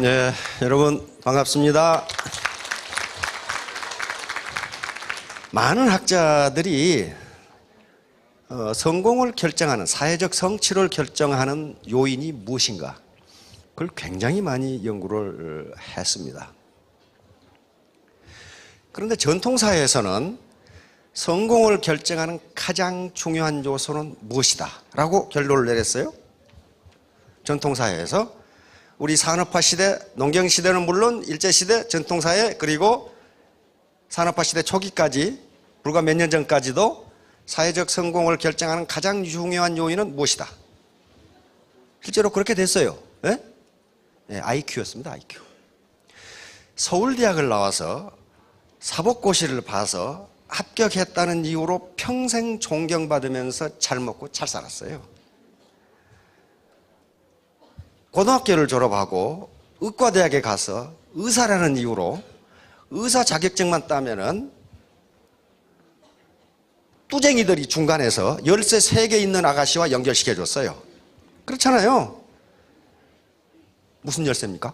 네, 여러분 반갑습니다. 많은 학자들이 성공을 결정하는, 사회적 성취를 결정하는 요인이 무엇인가, 그걸 굉장히 많이 연구를 했습니다. 그런데 전통사회에서는 성공을 결정하는 가장 중요한 요소는 무엇이다 라고 결론을 내렸어요. 전통사회에서 우리 산업화 시대, 농경시대는 물론 일제시대, 전통사회, 그리고 산업화 시대 초기까지 불과 몇 년 전까지도 사회적 성공을 결정하는 가장 중요한 요인은 무엇이다. 실제로 그렇게 됐어요. 네? 네, IQ였습니다. IQ. 서울대학을 나와서 사법고시를 봐서 합격했다는 이유로 평생 존경받으면서 잘 먹고 잘 살았어요. 고등학교를 졸업하고 의과대학에 가서 의사라는 이유로 의사 자격증만 따면은 뚜쟁이들이 중간에서 열쇠 3개 있는 아가씨와 연결시켜줬어요. 그렇잖아요. 무슨 열쇠입니까?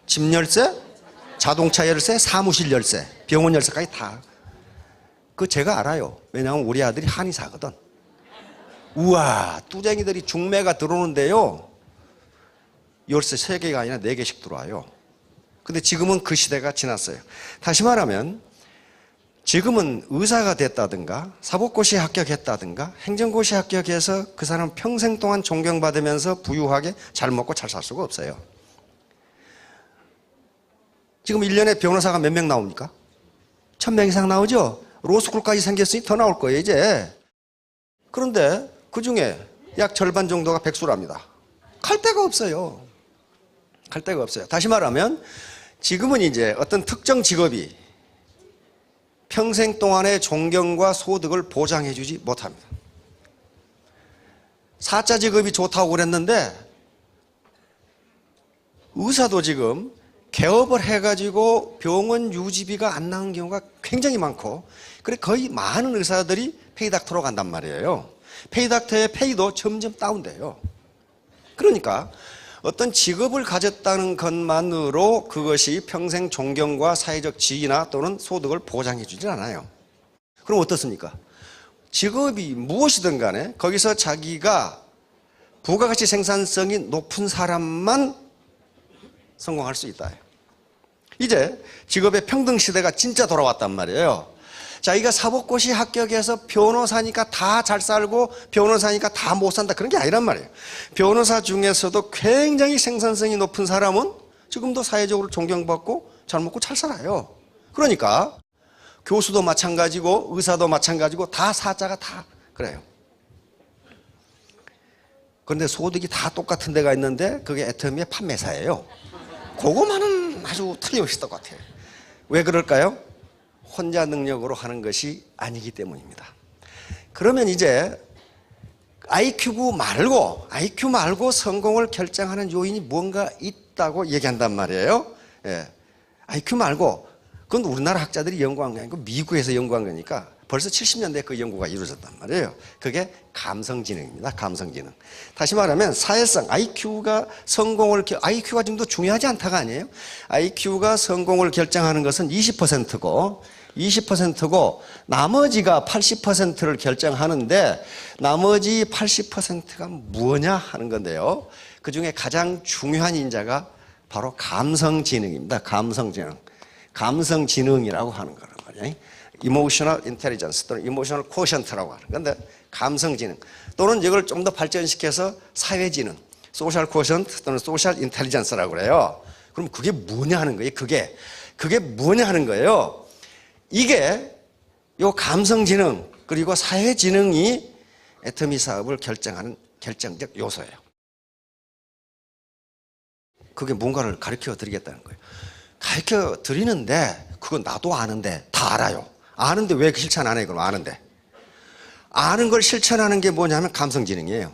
집 열쇠, 자동차 열쇠, 사무실 열쇠, 병원 열쇠까지 다. 그거 제가 알아요. 왜냐하면 우리 아들이 한의사거든. 우와, 뚜쟁이들이 중매가 들어오는데요, 열쇠 3개가 아니라 4개씩 들어와요. 근데 지금은 그 시대가 지났어요. 다시 말하면 지금은 의사가 됐다든가 사법고시에 합격했다든가 행정고시에 합격해서 그 사람 평생 동안 존경받으면서 부유하게 잘 먹고 잘 살 수가 없어요. 지금 1년에 변호사가 몇 명 나옵니까? 1000명 이상 나오죠? 로스쿨까지 생겼으니 더 나올 거예요 이제. 그런데 그중에 약 절반 정도가 백수랍니다. 갈 데가 없어요. 갈 데가 없어요. 다시 말하면 지금은 이제 어떤 특정 직업이 평생 동안의 존경과 소득을 보장해 주지 못합니다. 사자 직업이 좋다고 그랬는데 의사도 지금 개업을 해가지고 병원 유지비가 안 나오는 경우가 굉장히 많고, 그래 거의 많은 의사들이 페이닥터로 간단 말이에요. 페이닥터의 페이도 점점 다운돼요. 그러니까 어떤 직업을 가졌다는 것만으로 그것이 평생 존경과 사회적 지위나 또는 소득을 보장해 주질 않아요. 그럼 어떻습니까? 직업이 무엇이든 간에 거기서 자기가 부가가치 생산성이 높은 사람만 성공할 수 있다. 이제 직업의 평등 시대가 진짜 돌아왔단 말이에요. 자기가 사법고시 합격해서 변호사니까 다 잘 살고 변호사니까 다 못 산다, 그런 게 아니란 말이에요. 변호사 중에서도 굉장히 생산성이 높은 사람은 지금도 사회적으로 존경받고 잘 먹고 잘 살아요. 그러니까 교수도 마찬가지고 의사도 마찬가지고 다 사자가 다 그래요. 그런데 소득이 다 똑같은 데가 있는데 그게 애터미의 판매사예요. 그거만은 아주 틀림없이 똑같아요. 왜 그럴까요? 혼자 능력으로 하는 것이 아니기 때문입니다. 그러면 이제 IQ 말고 성공을 결정하는 요인이 뭔가 있다고 얘기한단 말이에요. 예. IQ 말고, 그건 우리나라 학자들이 연구한 게 아니고 미국에서 연구한 거니까 벌써 70년대에 그 연구가 이루어졌단 말이에요. 그게 감성지능입니다. 감성지능. 다시 말하면 사회성, IQ가 좀 더 중요하지 않다가 아니에요. IQ가 성공을 결정하는 것은 20%고 나머지가 80%를 결정하는데, 나머지 80%가 뭐냐 하는 건데요. 그 중에 가장 중요한 인자가 바로 감성지능입니다. 감성지능이라고 하는 거란 말이에요. Emotional Intelligence 또는 Emotional Quotient라고 하는 건데, 감성지능 또는 이걸 좀 더 발전시켜서 사회지능, Social Quotient 또는 Social Intelligence라고 그래요. 그럼 그게 뭐냐 하는 거예요. 그게 뭐냐 하는 거예요. 이게 요 감성지능 그리고 사회지능이 애터미 사업을 결정하는 결정적 요소예요. 그게 뭔가를 가르쳐 드리겠다는 거예요. 가르쳐 드리는데 그건 나도 아는데 다 알아요. 아는데 왜 실천 안 해요? 그럼 아는데. 아는 걸 실천하는 게 뭐냐면 감성지능이에요.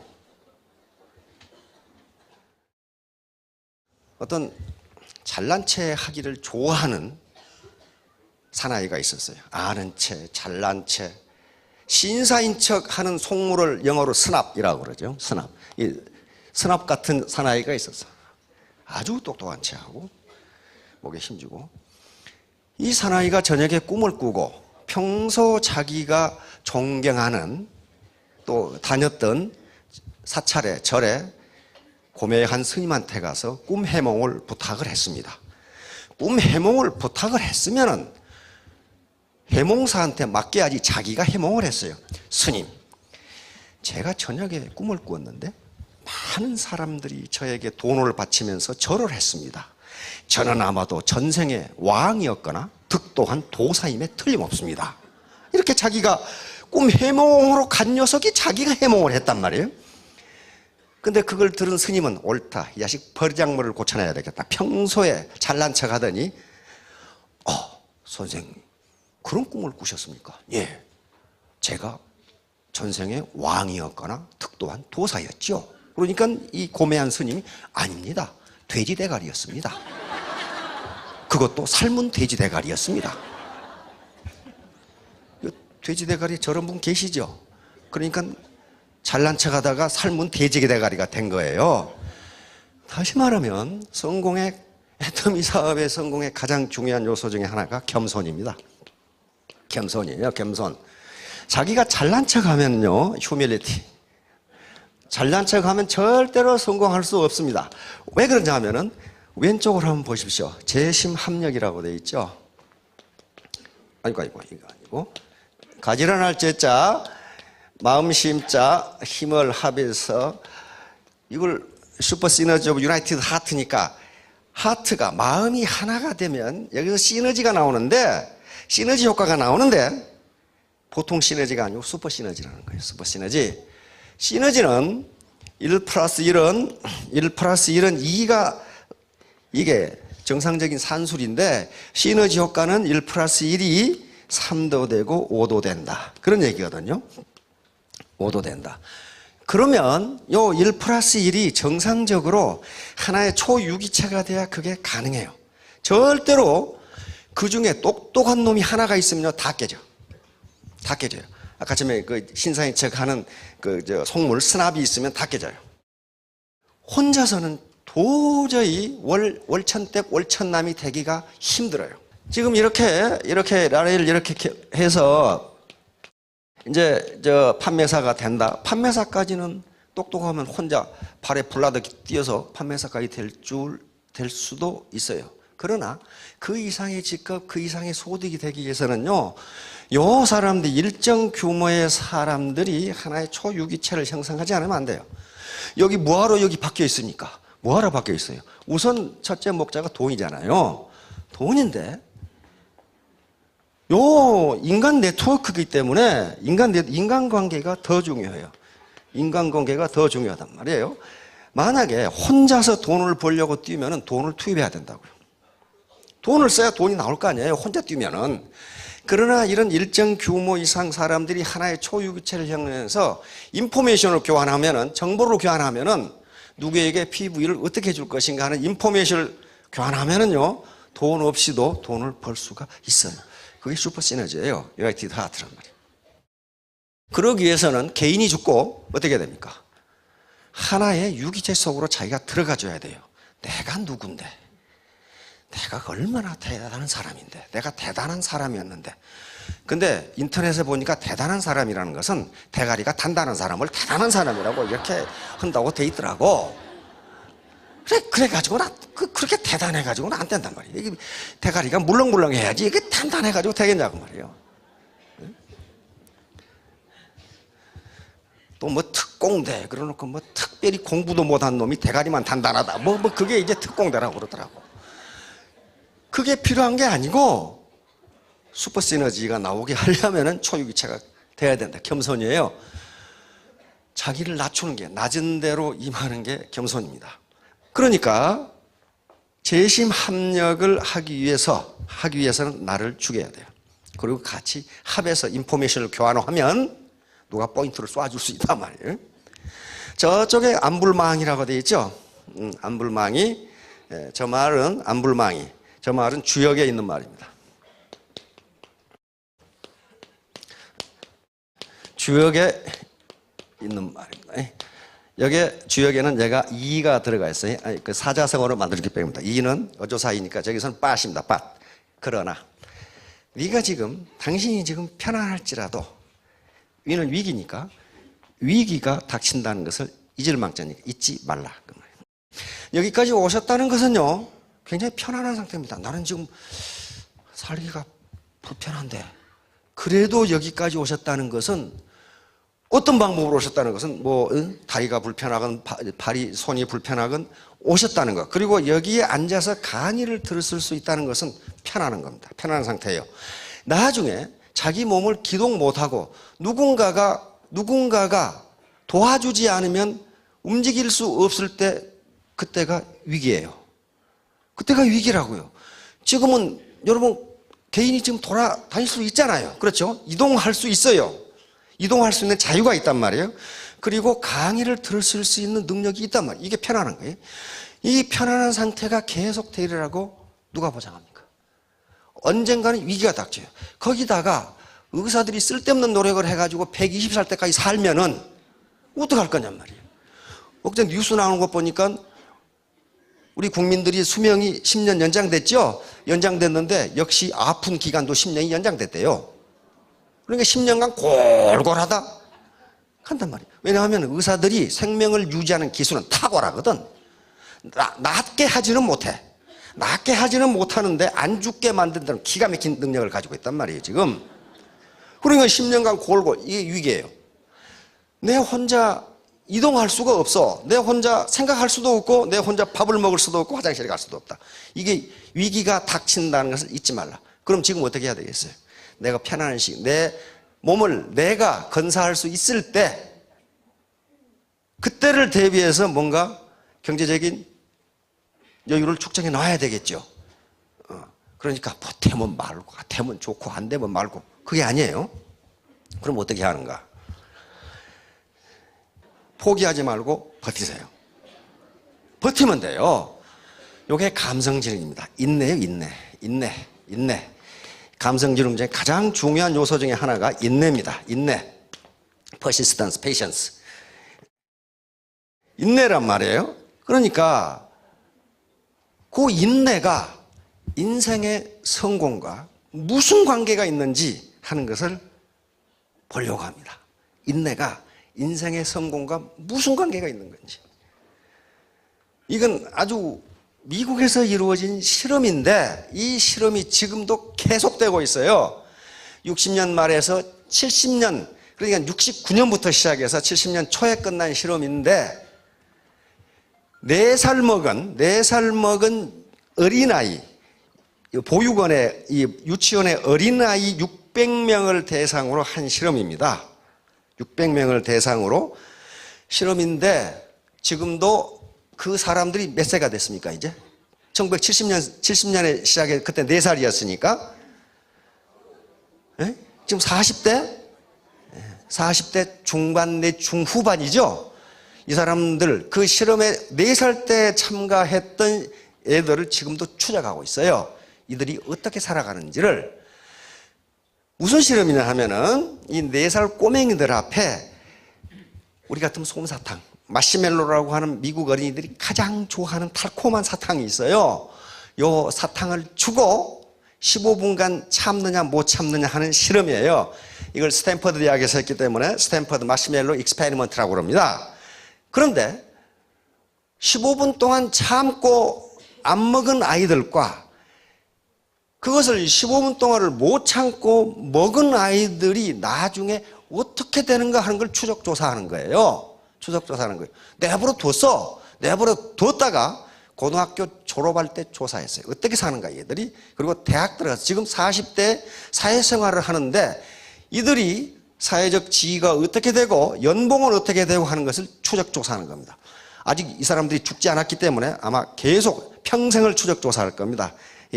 어떤 잘난 체 하기를 좋아하는 사나이가 있었어요. 아는 체, 잘난 체, 신사인 척 하는 속물을 영어로 스납이라고 그러죠. 스납. 이 스납 같은 사나이가 있었어. 아주 똑똑한 체하고 목에 힘주고, 이 사나이가 저녁에 꿈을 꾸고 평소 자기가 존경하는 또 다녔던 사찰에 절에 고매한 스님한테 가서 꿈 해몽을 부탁을 했습니다. 꿈 해몽을 부탁을 했으면은 해몽사한테 맡겨야지 자기가 해몽을 했어요. 스님, 제가 저녁에 꿈을 꾸었는데 많은 사람들이 저에게 돈을 바치면서 절을 했습니다. 저는 아마도 전생의 왕이었거나 득도한 도사임에 틀림없습니다. 이렇게 자기가 꿈 해몽으로 간 녀석이 자기가 해몽을 했단 말이에요. 근데 그걸 들은 스님은 옳다, 이 자식 버리장머리를 고쳐놔야 되겠다. 평소에 잘난 척 하더니 선생님 그런 꿈을 꾸셨습니까? 예, 제가 전생에 왕이었거나 특도한 도사였죠. 그러니까 이 고매한 스님이 아닙니다, 돼지 대가리였습니다. 그것도 삶은 돼지 대가리였습니다. 돼지 대가리 저런 분 계시죠? 그러니까 잘난 척 하다가 삶은 돼지 대가리가 된 거예요. 다시 말하면 성공의 애터미 사업의 성공의 가장 중요한 요소 중에 하나가 겸손입니다. 겸손이에요. 겸손. 자기가 잘난 척하면요, 휴밀리티. 잘난 척하면 절대로 성공할 수 없습니다. 왜 그런지 하면은 왼쪽으로 한번 보십시오. 재심 합력이라고 되어 있죠. 이거 아니고 가지런할 제자, 마음심자, 힘을 합해서, 이걸 슈퍼 시너지 오브 유나이티드 하트니까 하트가 마음이 하나가 되면 여기서 시너지가 나오는데, 시너지 효과가 나오는데 보통 시너지가 아니고 슈퍼 시너지라는 거예요. 슈퍼 시너지. 시너지는 1 플러스 1은 2가 이게 정상적인 산술인데, 시너지 효과는 1 플러스 1이 3도 되고 5도 된다, 그런 얘기거든요. 5도 된다. 그러면 요 1 플러스 1이 정상적으로 하나의 초유기체가 돼야 그게 가능해요. 절대로 그 중에 똑똑한 놈이 하나가 있으면 다 깨져. 다 깨져요. 아까 전에 그 신사인 척 하는 속물, 스납이 있으면 다 깨져요. 혼자서는 도저히 월천댁 월천남이 되기가 힘들어요. 지금 이렇게 라레를 이렇게 해서 이제 판매사가 된다. 판매사까지는 똑똑하면 혼자 발에 불나듯이 뛰어서 판매사까지 될 수도 있어요. 그러나 그 이상의 직급, 그 이상의 소득이 되기 위해서는요, 요 사람들, 일정 규모의 사람들이 하나의 초유기체를 형성하지 않으면 안 돼요. 여기 뭐하러 여기 박혀 있습니까? 뭐하러 박혀 있어요? 우선 첫째 목자가 돈이잖아요. 돈인데 요 인간 네트워크이기 때문에 인간관계가 더 중요해요. 인간관계가 더 중요하단 말이에요. 만약에 혼자서 돈을 벌려고 뛰면은 돈을 투입해야 된다고요. 돈을 써야 돈이 나올 거 아니에요, 혼자 뛰면은. 그러나 이런 일정 규모 이상 사람들이 하나의 초유기체를 형성해서 인포메이션을 교환하면은, 정보를 교환하면은 누구에게 PV를 어떻게 줄 것인가 하는 인포메이션을 교환하면은요, 돈 없이도 돈을 벌 수가 있어요. 그게 슈퍼 시너지예요. 유나이티드 하트란 말이에요. 그러기 위해서는 개인이 죽고 어떻게 됩니까? 하나의 유기체 속으로 자기가 들어가줘야 돼요. 내가 누군데? 내가 얼마나 대단한 사람인데? 내가 대단한 사람이었는데. 근데 인터넷에 보니까 대단한 사람이라는 것은 대가리가 단단한 사람을 대단한 사람이라고 이렇게 한다고 돼 있더라고. 그래가지고는 그렇게 대단해가지고는 안 된단 말이에요. 이게 대가리가 물렁물렁해야지 이게 단단해가지고 되겠냐고 말이에요. 또 뭐 특공대 그러놓고 뭐 특별히 공부도 못한 놈이 대가리만 단단하다, 뭐 그게 이제 특공대라고 그러더라고. 그게 필요한 게 아니고 슈퍼 시너지가 나오게 하려면은 초유기체가 돼야 된다. 겸손이에요. 자기를 낮추는 게, 낮은 대로 임하는 게 겸손입니다. 그러니까 재심 합력을 하기 위해서는 나를 죽여야 돼요. 그리고 같이 합해서 인포메이션을 교환하면 누가 포인트를 쏴줄 수 있단 말이에요. 저쪽에 안불망이라고 되어 있죠. 안불망이, 저 말은 안불망이, 저 말은 주역에 있는 말입니다. 주역에 있는 말입니다. 여기에 주역에는 얘가 이가 들어가 있어요. 그 사자성어로 만들기 때문입니다. 이는 어조사이니까 저기서는 빠십니다. 빠. 그러나 네가 지금 당신이 지금 편안할지라도 위는 위기니까 위기가 닥친다는 것을 잊을 망정이니까 잊지 말라. 여기까지 오셨다는 것은요 굉장히 편안한 상태입니다. 나는 지금 살기가 불편한데 그래도 여기까지 오셨다는 것은 어떤 방법으로 오셨다는 것은 뭐 다리가 불편하건 발이 손이 불편하건 오셨다는 것. 그리고 여기에 앉아서 강의를 들었을 수 있다는 것은 편안한 겁니다. 편안한 상태예요. 나중에 자기 몸을 기동 못하고 누군가가 도와주지 않으면 움직일 수 없을 때 그때가 위기예요. 그때가 위기라고요. 지금은 여러분 개인이 지금 돌아다닐 수 있잖아요. 그렇죠? 이동할 수 있어요. 이동할 수 있는 자유가 있단 말이에요. 그리고 강의를 들었을 수 있는 능력이 있단 말이에요. 이게 편안한 거예요. 이 편안한 상태가 계속 되리라고 누가 보장합니까? 언젠가는 위기가 닥쳐요. 거기다가 의사들이 쓸데없는 노력을 해가지고 120살 때까지 살면은 어떡할 거냔 말이에요. 어제 뉴스 나오는 거 보니까 우리 국민들이 수명이 10년 연장됐죠? 연장됐는데 역시 아픈 기간도 10년이 연장됐대요. 그러니까 10년간 골골하다 한단 말이에요. 왜냐하면 의사들이 생명을 유지하는 기술은 탁월하거든. 낫게 하지는 못해. 낫게 하지는 못하는데 안 죽게 만든다는 기가 막힌 능력을 가지고 있단 말이에요 지금. 그러니까 10년간 골골, 이게 위기예요. 내 혼자 이동할 수가 없어. 내 혼자 생각할 수도 없고 내 혼자 밥을 먹을 수도 없고 화장실에 갈 수도 없다. 이게 위기가 닥친다는 것을 잊지 말라. 그럼 지금 어떻게 해야 되겠어요? 내가 편안한 시기, 내 몸을 내가 건사할 수 있을 때 그때를 대비해서 뭔가 경제적인 여유를 축적해 놔야 되겠죠. 그러니까 보태면 말고 되면 좋고 안 되면 말고 그게 아니에요. 그럼 어떻게 하는가? 포기하지 말고 버티세요. 버티면 돼요. 이게 감성지능입니다. 인내요, 인내. 감성지능 중에 가장 중요한 요소 중에 하나가 인내입니다. 인내. persistence, patience. 인내란 말이에요. 그러니까 그 인내가 인생의 성공과 무슨 관계가 있는지 하는 것을 보려고 합니다. 인내가 인생의 성공과 무슨 관계가 있는 건지. 이건 아주 미국에서 이루어진 실험인데 이 실험이 지금도 계속되고 있어요. 60년 말에서 70년, 그러니까 69년부터 시작해서 70년 초에 끝난 실험인데 4살 먹은 어린아이, 보육원의, 유치원의 어린아이 600명을 대상으로 한 실험입니다. 600명을 대상으로 실험인데 지금도 그 사람들이 몇 세가 됐습니까 이제? 70년에 시작해 그때 4살이었으니까 지금 40대? 40대 중반 내 중후반이죠. 이 사람들 그 실험에 4살 때 참가했던 애들을 지금도 추적하고 있어요. 이들이 어떻게 살아가는지를. 무슨 실험이냐 하면은 이 4살 꼬맹이들 앞에 우리 같으면 솜사탕, 마시멜로라고 하는 미국 어린이들이 가장 좋아하는 달콤한 사탕이 있어요. 요 사탕을 주고 15분간 참느냐 못 참느냐 하는 실험이에요. 이걸 스탠퍼드 대학에서 했기 때문에 스탠퍼드 마시멜로 익스페리먼트라고 합니다. 그런데 15분 동안 참고 안 먹은 아이들과 그것을 15분 동안을 못 참고 먹은 아이들이 나중에 어떻게 되는가 하는 걸 추적조사하는 거예요. 추적조사하는 거예요. 내버려 뒀어. 내버려 뒀다가 고등학교 졸업할 때 조사했어요. 어떻게 사는가 얘들이. 그리고 대학 들어가서 지금 40대 사회생활을 하는데 이들이 사회적 지위가 어떻게 되고 연봉은 어떻게 되고 하는 것을 추적조사하는 겁니다. 아직 이 사람들이 죽지 않았기 때문에 아마 계속 평생을 추적조사할 겁니다.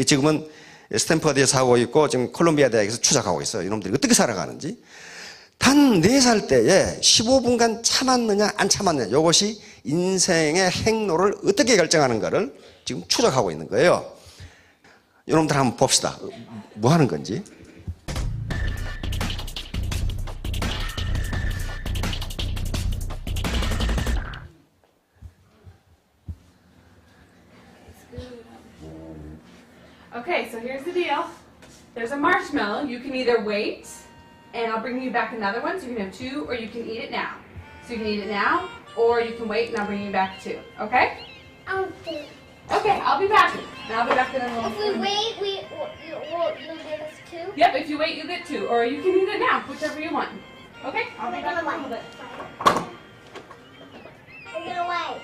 지금은 스탠퍼드에서 하고 있고 지금 콜롬비아 대학에서 추적하고 있어요. 이놈들이 어떻게 살아가는지. 단 4살 때에 15분간 참았느냐 안 참았느냐 이것이 인생의 행로를 어떻게 결정하는가를 지금 추적하고 있는 거예요. 여러분들 한번 봅시다. 뭐 하는 건지. Okay, so here's the deal. There's a marshmallow. You can either wait, and I'll bring you back another one, so you can have two, or you can eat it now. So you can eat it now, or you can wait, and I'll bring you back two. Okay? I'll do. Okay, I'll be back. And I'll be back in a If we wait, you'll give us two? Yep, if you wait, you get two. Or you can eat it now, whichever you want. Okay? I'll be back in a little bit. We're gonna wait.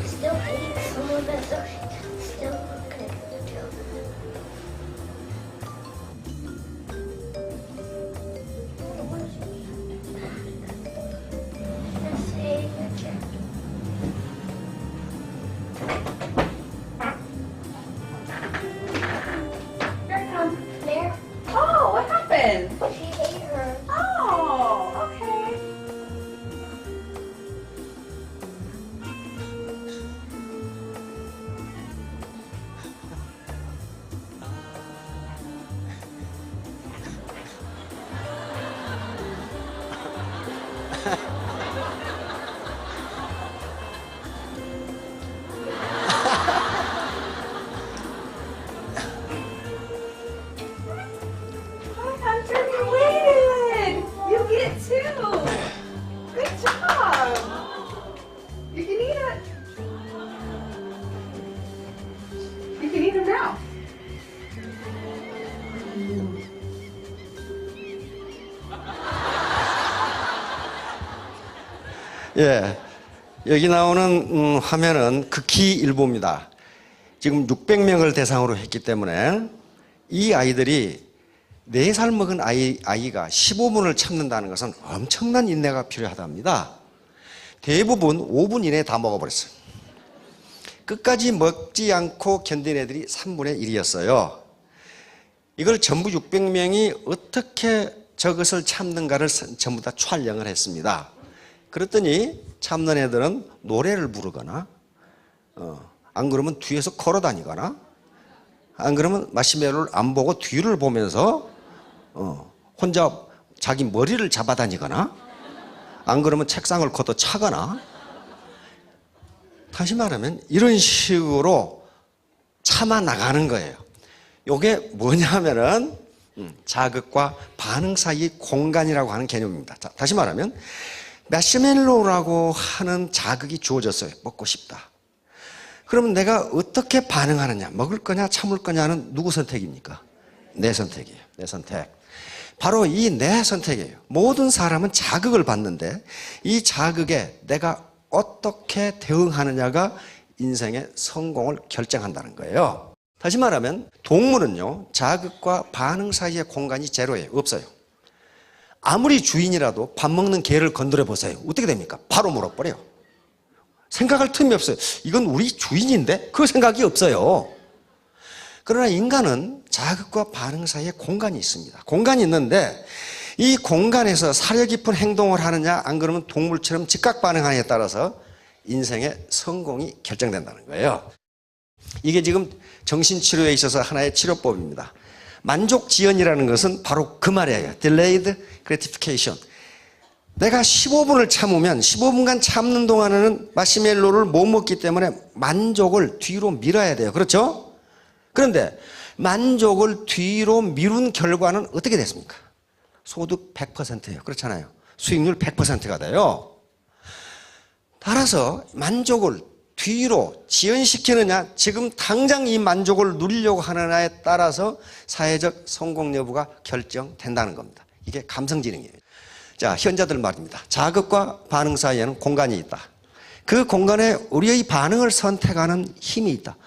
Still eat some of it, so still good too. Let's see. Here it comes. There. Oh, what happened? She ate her. Oh, okay. Hi, Hunter, you waited. You get two. Good job. You can eat it. You can eat them now. 예, 여기 나오는 화면은 극히 일부입니다. 지금 600명을 대상으로 했기 때문에 이 아이들이 4살 먹은 아이가 15분을 참는다는 것은 엄청난 인내가 필요하답니다. 대부분 5분 이내에 다 먹어버렸어요. 끝까지 먹지 않고 견딘 애들이 3분의 1이었어요. 이걸 전부 600명이 어떻게 저것을 참는가를 전부 다 촬영을 했습니다. 그랬더니 참는 애들은 노래를 부르거나 안 그러면 뒤에서 걸어 다니거나 안 그러면 마시멜로를 안 보고 뒤를 보면서 혼자 자기 머리를 잡아다니거나 안 그러면 책상을 걷어차거나 다시 말하면 이런 식으로 참아 나가는 거예요. 이게 뭐냐면은 자극과 반응 사이의 공간이라고 하는 개념입니다. 자, 다시 말하면 마시멜로라고 하는 자극이 주어졌어요. 먹고 싶다. 그러면 내가 어떻게 반응하느냐, 먹을 거냐 참을 거냐는 누구 선택입니까? 내 선택이에요. 내 선택. 바로 이 내 선택이에요. 모든 사람은 자극을 받는데 이 자극에 내가 어떻게 대응하느냐가 인생의 성공을 결정한다는 거예요. 다시 말하면 동물은요, 자극과 반응 사이의 공간이 제로예요. 없어요. 아무리 주인이라도 밥 먹는 개를 건드려 보세요. 어떻게 됩니까? 바로 물어버려요. 생각할 틈이 없어요. 이건 우리 주인인데? 그 생각이 없어요. 그러나 인간은 자극과 반응 사이에 공간이 있습니다. 공간이 있는데 이 공간에서 사려 깊은 행동을 하느냐 안 그러면 동물처럼 즉각 반응하느냐에 따라서 인생의 성공이 결정된다는 거예요. 이게 지금 정신치료에 있어서 하나의 치료법입니다. 만족지연이라는 것은 바로 그 말이에요. Delayed gratification. 내가 15분을 참으면 15분간 참는 동안에는 마시멜로를 못 먹기 때문에 만족을 뒤로 밀어야 돼요. 그렇죠? 그런데 만족을 뒤로 미룬 결과는 어떻게 됐습니까? 소득 100%예요. 그렇잖아요. 수익률 100%가 돼요. 따라서 만족을 뒤로 지연시키느냐, 지금 당장 이 만족을 누리려고 하느냐에 따라서 사회적 성공 여부가 결정된다는 겁니다. 이게 감성지능이에요. 자, 현자들 말입니다. 자극과 반응 사이에는 공간이 있다. 그 공간에 우리의 반응을 선택하는 힘이 있다.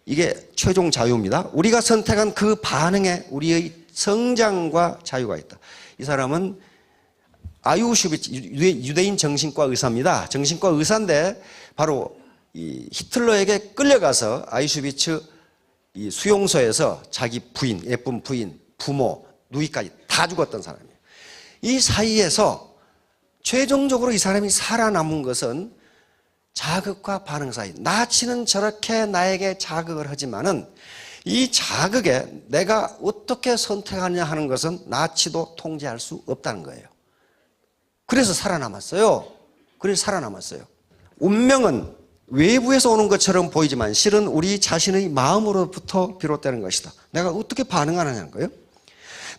이게 최종 자유입니다. 우리가 선택한 그 반응에 우리의 성장과 자유가 있다. 이 사람은 아유슈비츠, 유대인 정신과 의사입니다. 정신과 의사인데 바로 이 히틀러에게 끌려가서 아유슈비츠 이 수용소에서 자기 부인, 예쁜 부인, 부모, 누이까지 다 죽었던 사람이에요. 이 사이에서 최종적으로 이 사람이 살아남은 것은 자극과 반응 사이. 나치는 저렇게 나에게 자극을 하지만은 이 자극에 내가 어떻게 선택하느냐 하는 것은 나치도 통제할 수 없다는 거예요. 그래서 살아남았어요. 그래서 살아남았어요. 운명은 외부에서 오는 것처럼 보이지만 실은 우리 자신의 마음으로부터 비롯되는 것이다. 내가 어떻게 반응하느냐는 거예요.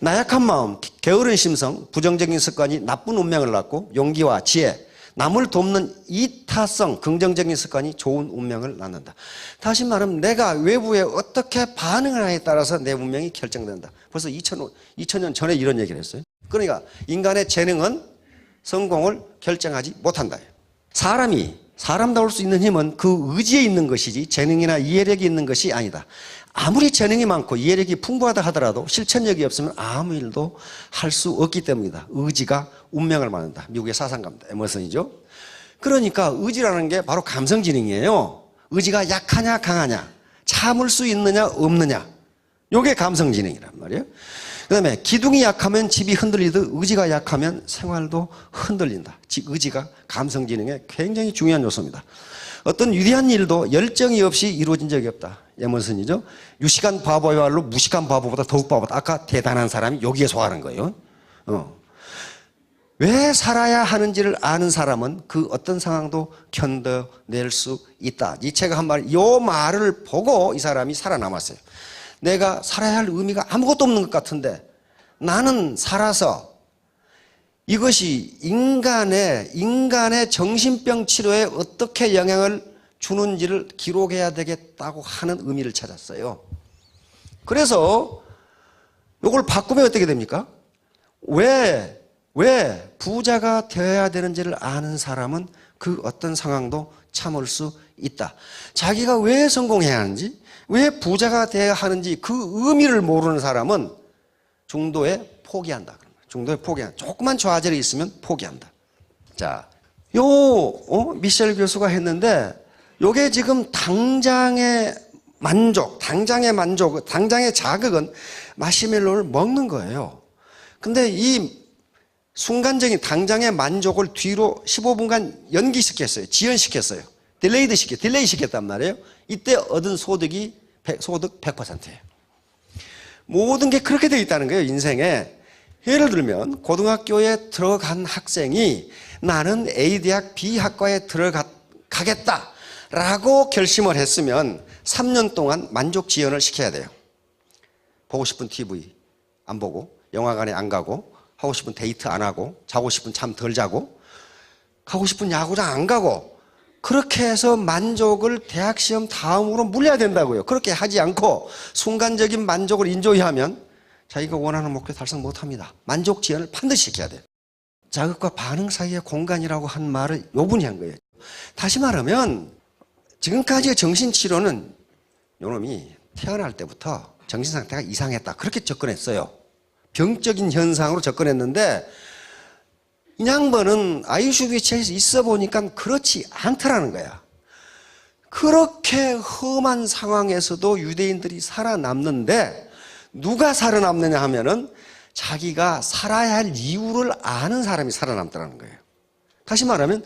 나약한 마음, 게으른 심성, 부정적인 습관이 나쁜 운명을 낳고 용기와 지혜, 남을 돕는 이타성, 긍정적인 습관이 좋은 운명을 낳는다. 다시 말하면 내가 외부에 어떻게 반응을 하냐에 따라서 내 운명이 결정된다. 벌써 2000년 전에 이런 얘기를 했어요. 그러니까 인간의 재능은 성공을 결정하지 못한다. 사람다울 수 있는 힘은 그 의지에 있는 것이지 재능이나 이해력이 있는 것이 아니다. 아무리 재능이 많고 이해력이 풍부하다 하더라도 실천력이 없으면 아무 일도 할 수 없기 때문이다. 의지가 운명을 만든다. 미국의 사상가입니다. 에머슨이죠. 그러니까 의지라는 게 바로 감성지능이에요. 의지가 약하냐 강하냐, 참을 수 있느냐 없느냐, 이게 감성지능이란 말이에요. 그 다음에 기둥이 약하면 집이 흔들리듯 의지가 약하면 생활도 흔들린다. 즉 의지가 감성지능의 굉장히 중요한 요소입니다. 어떤 위대한 일도 열정이 없이 이루어진 적이 없다. 에머슨이죠. 유식한 바보야말로 무식한 바보보다 더욱 바보다. 아까 대단한 사람이 여기에 속하는 거예요. 왜 살아야 하는지를 아는 사람은 그 어떤 상황도 견뎌낼 수 있다. 니체가 한 말, 이 말을 보고 이 사람이 살아남았어요. 내가 살아야 할 의미가 아무것도 없는 것 같은데 나는 살아서 이것이 인간의 정신병 치료에 어떻게 영향을 주는지를 기록해야 되겠다고 하는 의미를 찾았어요. 그래서 이걸 바꾸면 어떻게 됩니까? 왜 부자가 되어야 되는지를 아는 사람은 그 어떤 상황도 참을 수 있다. 자기가 왜 성공해야 하는지, 왜 부자가 되어야 하는지 그 의미를 모르는 사람은 중도에 포기한다. 중도에 포기한다. 조그만 좌절이 있으면 포기한다. 자, 미셸 교수가 했는데 요게 지금 당장의 만족, 당장의 자극은 마시멜로를 먹는 거예요. 근데 이 순간적인 당장의 만족을 뒤로 15분간 연기시켰어요. 지연시켰어요. 딜레이 시켰단 말이에요. 이때 얻은 소득 100%예요. 모든 게 그렇게 되어 있다는 거예요, 인생에. 예를 들면 고등학교에 들어간 학생이 나는 A대학 B학과에 들어가겠다라고 결심을 했으면 3년 동안 만족 지연을 시켜야 돼요. 보고 싶은 TV 안 보고, 영화관에 안 가고, 하고 싶은 데이트 안 하고, 자고 싶은 잠 덜 자고, 가고 싶은 야구장 안 가고, 그렇게 해서 만족을 대학 시험 다음으로 물려야 된다고요. 그렇게 하지 않고 순간적인 만족을 인조이하면 자기가 원하는 목표 달성 못합니다. 만족 지연을 반드시 시켜야 돼요. 자극과 반응 사이의 공간이라고 한 말을 요분이 한 거예요. 다시 말하면 지금까지의 정신치료는 요놈이 태어날 때부터 정신상태가 이상했다. 그렇게 접근했어요. 병적인 현상으로 접근했는데 이 양반은 아이슈비츠에서 있어 보니까 그렇지 않더라는 거야. 그렇게 험한 상황에서도 유대인들이 살아남는데 누가 살아남느냐 하면은 자기가 살아야 할 이유를 아는 사람이 살아남더라는 거예요. 다시 말하면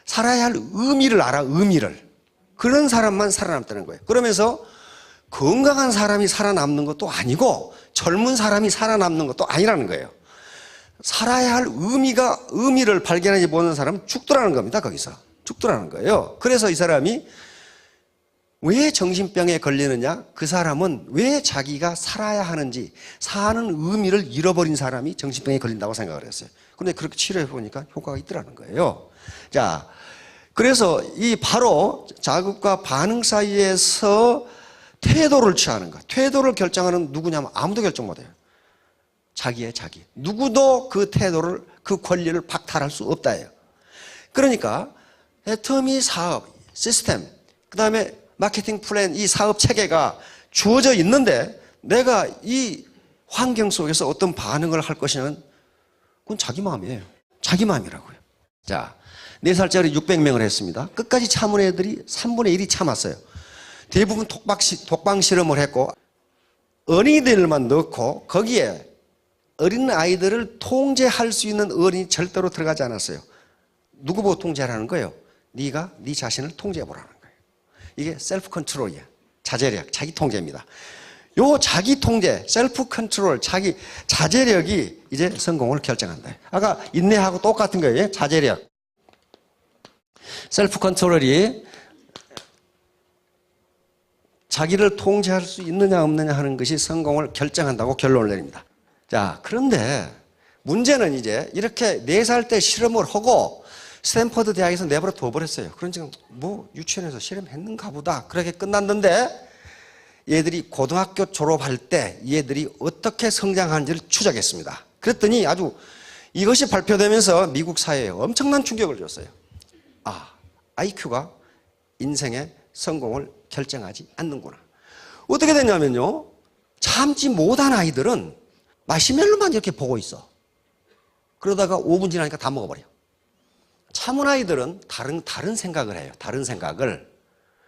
살아야 할 의미를 알아, 의미를. 그런 사람만 살아남다는 거예요. 그러면서 건강한 사람이 살아남는 것도 아니고 젊은 사람이 살아남는 것도 아니라는 거예요. 살아야 할 의미를 발견하지 못하는 사람은 죽더라는 겁니다. 거기서 죽더라는 거예요. 그래서 이 사람이 왜 정신병에 걸리느냐? 그 사람은 왜 자기가 살아야 하는지, 사는 의미를 잃어버린 사람이 정신병에 걸린다고 생각을 했어요. 그런데 그렇게 치료해 보니까 효과가 있더라는 거예요. 자, 그래서 이 바로 자극과 반응 사이에서 태도를 취하는 것, 태도를 결정하는 누구냐면 아무도 결정 못해요. 자기의 자기. 누구도 그 태도를, 그 권리를 박탈할 수 없다예요. 그러니까 애터미 사업, 시스템, 그 다음에 마케팅 플랜, 이 사업 체계가 주어져 있는데 내가 이 환경 속에서 어떤 반응을 할 것이냐는 그건 자기 마음이에요. 자기 마음이라고요. 자, 4살짜리 600명을 했습니다. 끝까지 참은 애들이 3분의 1이 참았어요. 대부분 독방 실험을 했고 어린이들만 넣고 거기에 어린 아이들을 통제할 수 있는 어린이 절대로 들어가지 않았어요. 누구 보고 통제하라는 거예요? 네가 네 자신을 통제해보라는 거예요. 이게 셀프 컨트롤이야. 자제력, 자기 통제입니다. 요 자기 통제, 셀프 컨트롤, 자기 자제력이 이제 성공을 결정한다. 아까 인내하고 똑같은 거예요. 자제력. 셀프 컨트롤이 자기를 통제할 수 있느냐 없느냐 하는 것이 성공을 결정한다고 결론을 내립니다. 자, 그런데 문제는 이제 이렇게 4살 때 실험을 하고 스탠퍼드 대학에서 내버려 둬버렸어요. 그런 지금 뭐 유치원에서 실험했는가 보다. 그렇게 끝났는데 얘들이 고등학교 졸업할 때 얘들이 어떻게 성장하는지를 추적했습니다. 그랬더니 아주 이것이 발표되면서 미국 사회에 엄청난 충격을 줬어요. 아, IQ가 인생의 성공을 결정하지 않는구나. 어떻게 됐냐면요. 참지 못한 아이들은 마시멜로만 이렇게 보고 있어. 그러다가 5분 지나니까 다 먹어버려. 참은 아이들은 다른 생각을 해요. 다른 생각을.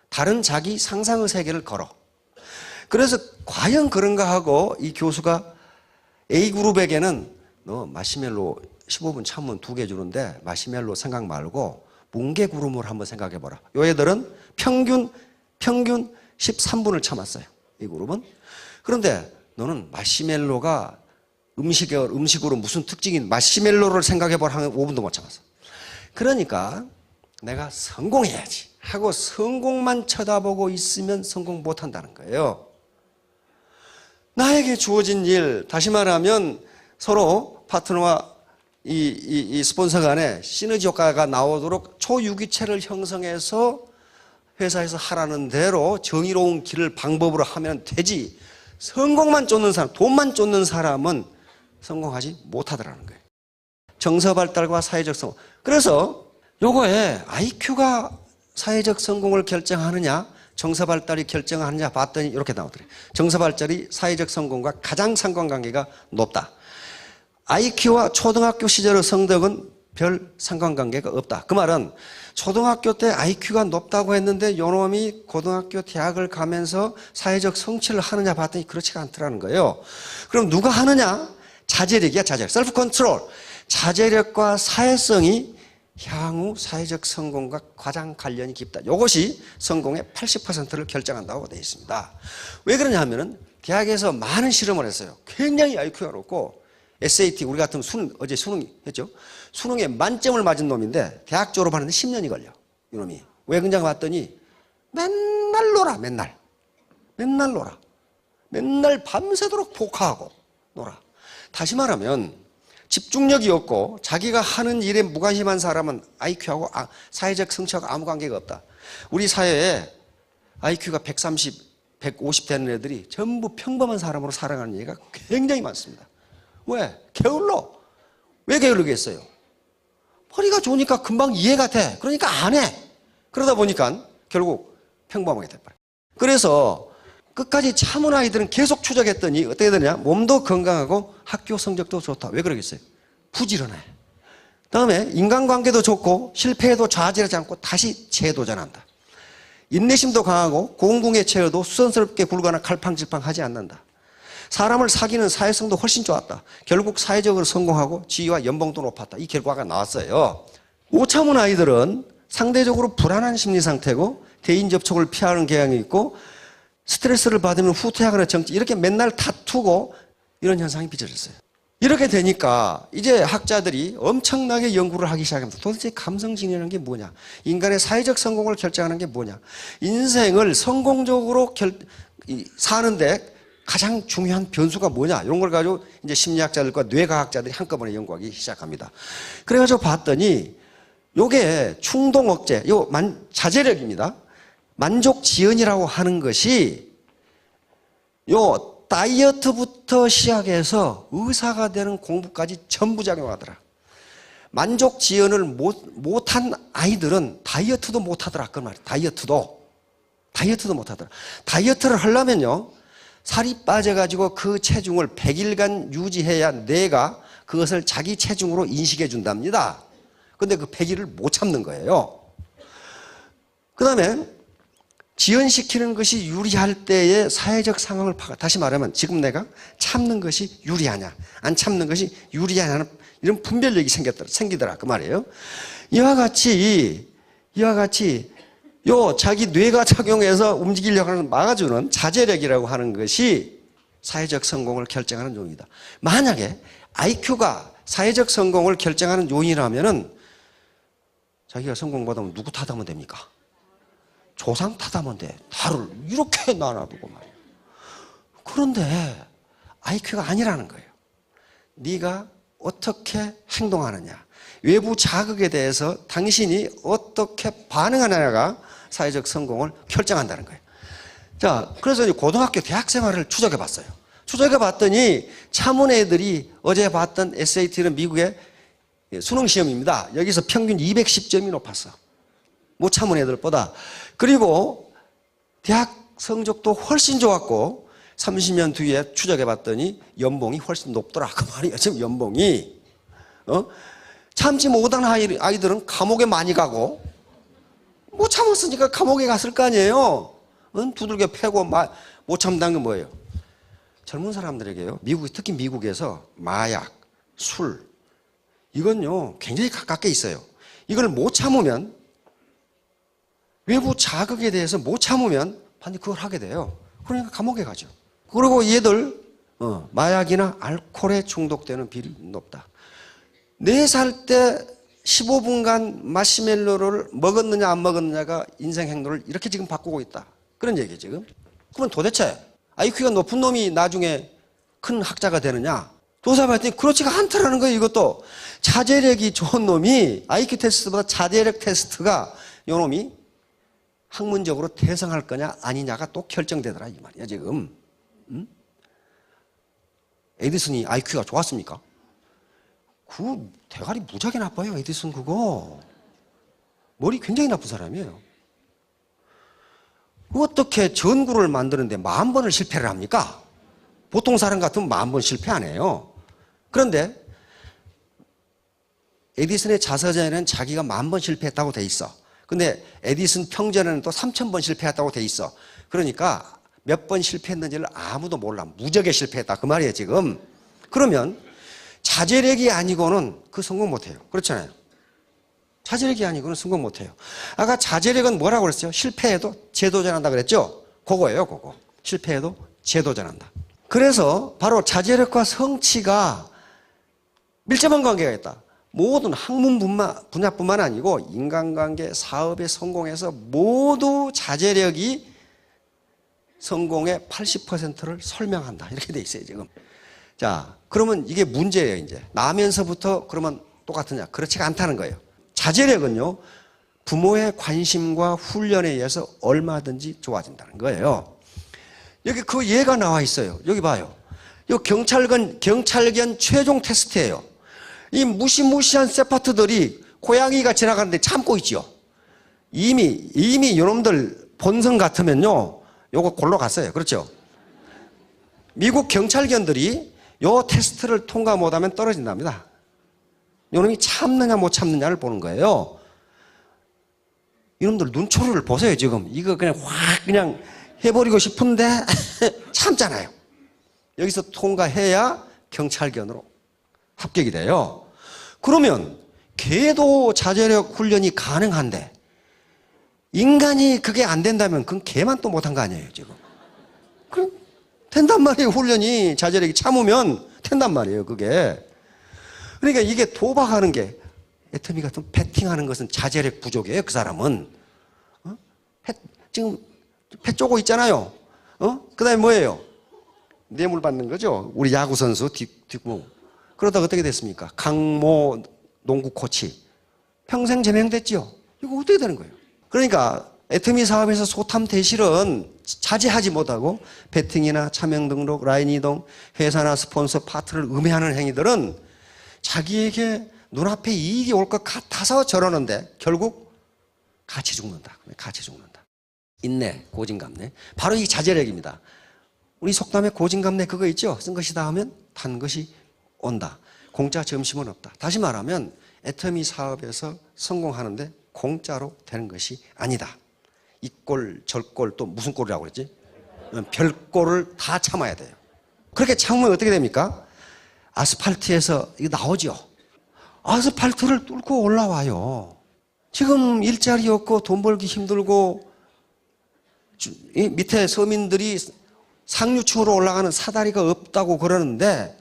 다른 자기 상상의 세계를 걸어. 그래서 과연 그런가 하고 이 교수가 A그룹에게는 너 마시멜로 15분 참으면 2개 주는데 마시멜로 생각 말고 뭉게 구름을 한번 생각해 보라. 요 애들은 평균 13분을 참았어요. 이 그룹은. 그런데 너는 마시멜로가 음식으로 무슨 특징이 마시멜로를 생각해 보라 하면 5분도 못 참았어. 그러니까 내가 성공해야지 하고 성공만 쳐다보고 있으면 성공 못 한다는 거예요. 나에게 주어진 일, 다시 말하면 서로 파트너와 이 스폰서 간에 시너지 효과가 나오도록 초유기체를 형성해서 회사에서 하라는 대로 정의로운 길을 방법으로 하면 되지. 성공만 쫓는 사람, 돈만 쫓는 사람은 성공하지 못하더라는 거예요. 정서 발달과 사회적 성공. 그래서 요거에 IQ가 사회적 성공을 결정하느냐, 정서 발달이 결정하느냐 봤더니 이렇게 나오더래요. 정서 발달이 사회적 성공과 가장 상관관계가 높다. IQ와 초등학교 시절의 성적은 별 상관관계가 없다. 그 말은 초등학교 때 IQ가 높다고 했는데 요놈이 고등학교 대학을 가면서 사회적 성취를 하느냐 봤더니 그렇지가 않더라는 거예요. 그럼 누가 하느냐? 자제력이야, 자제력. 셀프 컨트롤. 자제력과 사회성이 향후 사회적 성공과 가장 관련이 깊다. 이것이 성공의 80%를 결정한다고 되어 있습니다. 왜 그러냐 하면은 대학에서 많은 실험을 했어요. 굉장히 IQ가 높고 SAT, 우리 같은 어제 수능 했죠. 수능에 만점을 맞은 놈인데 대학 졸업하는데 10년이 걸려. 이놈이. 왜 그냥 봤더니 맨날 놀아, 맨날 놀아. 맨날 밤새도록 복화하고 놀아. 다시 말하면 집중력이 없고 자기가 하는 일에 무관심한 사람은 IQ하고 사회적 성취하고 아무 관계가 없다. 우리 사회에 IQ가 130, 150 되는 애들이 전부 평범한 사람으로 살아가는 얘기가 굉장히 많습니다. 왜? 게을러. 왜 게을르겠어요? 머리가 좋으니까 금방 이해가 돼. 그러니까 안 해. 그러다 보니까 결국 평범하게 돼버려. 그래서 끝까지 참은 아이들은 계속 추적했더니 어떻게 되냐? 몸도 건강하고 학교 성적도 좋다. 왜 그러겠어요? 부지런해. 다음에 인간관계도 좋고 실패해도 좌절하지 않고 다시 재도전한다. 인내심도 강하고 공궁에 채워도 수선스럽게 굴거나 갈팡질팡하지 않는다. 사람을 사귀는 사회성도 훨씬 좋았다. 결국 사회적으로 성공하고 지위와 연봉도 높았다. 이 결과가 나왔어요. 못 참은 아이들은 상대적으로 불안한 심리 상태고 대인 접촉을 피하는 경향이 있고 스트레스를 받으면 후퇴하거나 정치 이렇게 맨날 다투고 이런 현상이 빚어졌어요. 이렇게 되니까 이제 학자들이 엄청나게 연구를 하기 시작합니다. 도대체 감성진이라는 게 뭐냐? 인간의 사회적 성공을 결정하는 게 뭐냐? 인생을 성공적으로 사는데 가장 중요한 변수가 뭐냐? 이런 걸 가지고 이제 심리학자들과 뇌과학자들이 한꺼번에 연구하기 시작합니다. 그래가지고 봤더니 요게 충동 억제, 자제력입니다. 만족 지연이라고 하는 것이 요 다이어트부터 시작해서 의사가 되는 공부까지 전부 작용하더라. 만족 지연을 못한 아이들은 다이어트도 못하더라. 그 말이야. 다이어트도 못하더라. 다이어트를 하려면요, 살이 빠져가지고 그 체중을 100일간 유지해야 뇌가 그것을 자기 체중으로 인식해 준답니다. 근데 그 100일을 못 참는 거예요. 그 다음에 지연시키는 것이 유리할 때의 사회적 상황을 다시 말하면 지금 내가 참는 것이 유리하냐 안 참는 것이 유리하냐는 이런 분별력이 생기더라 그 말이에요. 이와 같이 자기 뇌가 작용해서 움직이려고 하는 막아주는 자제력이라고 하는 것이 사회적 성공을 결정하는 요인이다. 만약에 IQ가 사회적 성공을 결정하는 요인이라면은 자기가 성공 받으면 누구 탓하면 됩니까? 조상 탓하면 돼. 나를 이렇게 나눠두고 말이야. 그런데 IQ가 아니라는 거예요. 네가 어떻게 행동하느냐, 외부 자극에 대해서 당신이 어떻게 반응하느냐가 사회적 성공을 결정한다는 거예요. 자, 그래서 이제 고등학교 대학 생활을 추적해 봤어요. 추적해 봤더니 참은 애들이 어제 봤던 SAT는 미국의 수능 시험입니다. 여기서 평균 210점이 높았어. 못 참은 애들보다. 그리고 대학 성적도 훨씬 좋았고 30년 뒤에 추적해 봤더니 연봉이 훨씬 높더라. 그 말이야. 지금 연봉이. 참지 못한 아이들은 감옥에 많이 가고 못 참았으니까 감옥에 갔을 거 아니에요. 두들겨 패고 못 참다는 건 뭐예요? 젊은 사람들에게요. 특히 미국에서 마약, 술 이건요 굉장히 가깝게 있어요. 이걸 못 참으면 외부 자극에 대해서 못 참으면 반드시 그걸 하게 돼요. 그러니까 감옥에 가죠. 그리고 얘들 마약이나 알코올에 중독되는 비율이 높다. 4살 때 15분간 마시멜로를 먹었느냐 안 먹었느냐가 인생 행동을 이렇게 지금 바꾸고 있다. 그런 얘기예요 지금. 그러면 도대체 IQ가 높은 놈이 나중에 큰 학자가 되느냐? 조사해봤더니 그렇지가 않다라는 거예요. 이것도 자제력이 좋은 놈이 IQ 테스트보다 자제력 테스트가 요 놈이 학문적으로 대성할 거냐 아니냐가 또 결정되더라 이 말이야 지금. 에디슨이 IQ가 좋았습니까? 그 대가리 무지하게 나빠요 에디슨 그거. 머리 굉장히 나쁜 사람이에요. 어떻게 전구를 만드는데 10,000번을 실패를 합니까? 보통 사람 같으면 10,000번 실패 안 해요. 그런데 에디슨의 자서전에는 자기가 10,000번 실패했다고 돼 있어. 근데 에디슨 평전에는 또 3,000번 실패했다고 돼 있어. 그러니까 몇 번 실패했는지를 아무도 몰라. 무적에 실패했다 그 말이에요 지금. 그러면 자제력이 아니고는 그 성공 못해요. 그렇잖아요. 자제력이 아니고는 성공 못해요. 아까 자제력은 뭐라고 그랬어요? 실패해도 재도전한다 그랬죠? 그거예요 그거. 실패해도 재도전한다. 그래서 바로 자제력과 성취가 밀접한 관계가 있다. 모든 학문 분야뿐만 아니고 인간관계, 사업의 성공에서 모두 자제력이 성공의 80%를 설명한다. 이렇게 돼 있어요, 지금. 자, 그러면 이게 문제예요, 이제. 나면서부터 그러면 똑같으냐? 그렇지가 않다는 거예요. 자제력은요, 부모의 관심과 훈련에 의해서 얼마든지 좋아진다는 거예요. 여기 그 예가 나와 있어요. 여기 봐요. 이 경찰견 최종 테스트예요. 이 무시무시한 세파트들이 고양이가 지나가는데 참고 있죠. 이미 이놈들 본성 같으면요, 요거 골로 갔어요. 그렇죠? 미국 경찰견들이 요 테스트를 통과 못하면 떨어진답니다. 요놈이 참느냐 못 참느냐를 보는 거예요. 이놈들 눈초리를 보세요 지금. 이거 그냥 확 그냥 해버리고 싶은데 참잖아요. 여기서 통과해야 경찰견으로 합격이 돼요. 그러면 개도 자제력 훈련이 가능한데 인간이 그게 안 된다면 그건 개만 또 못한 거 아니에요 지금. 그럼 된단 말이에요. 훈련이 자제력이 참으면 된단 말이에요, 그게. 그러니까 이게 도박하는 게, 애터미 같은 배팅하는 것은 자제력 부족이에요, 그 사람은. 지금 패 쪼고 있잖아요. 그 다음에 뭐예요? 뇌물 받는 거죠. 우리 야구선수 뒷구멍. 그러다가 어떻게 됐습니까? 강모 농구 코치. 평생 제명됐지요. 이거 어떻게 되는 거예요? 그러니까 애터미 사업에서 소탐 대실은 자제하지 못하고 배팅이나 차명 등록, 라인 이동, 회사나 스폰서, 파트를 음해하는 행위들은 자기에게 눈앞에 이익이 올 것 같아서 저러는데 결국 같이 죽는다. 같이 죽는다. 인내, 고진감래. 바로 이 자제력입니다. 우리 속담에 고진감래 그거 있죠? 쓴 것이 다 하면 단 것이 온다. 공짜 점심은 없다. 다시 말하면 애터미 사업에서 성공하는데 공짜로 되는 것이 아니다. 이 꼴, 저 꼴, 또 무슨 꼴이라고 그랬지? 별꼴을 다 참아야 돼요. 그렇게 참으면 어떻게 됩니까? 아스팔트에서 이거 나오죠. 아스팔트를 뚫고 올라와요. 지금 일자리 없고 돈 벌기 힘들고 이 밑에 서민들이 상류층으로 올라가는 사다리가 없다고 그러는데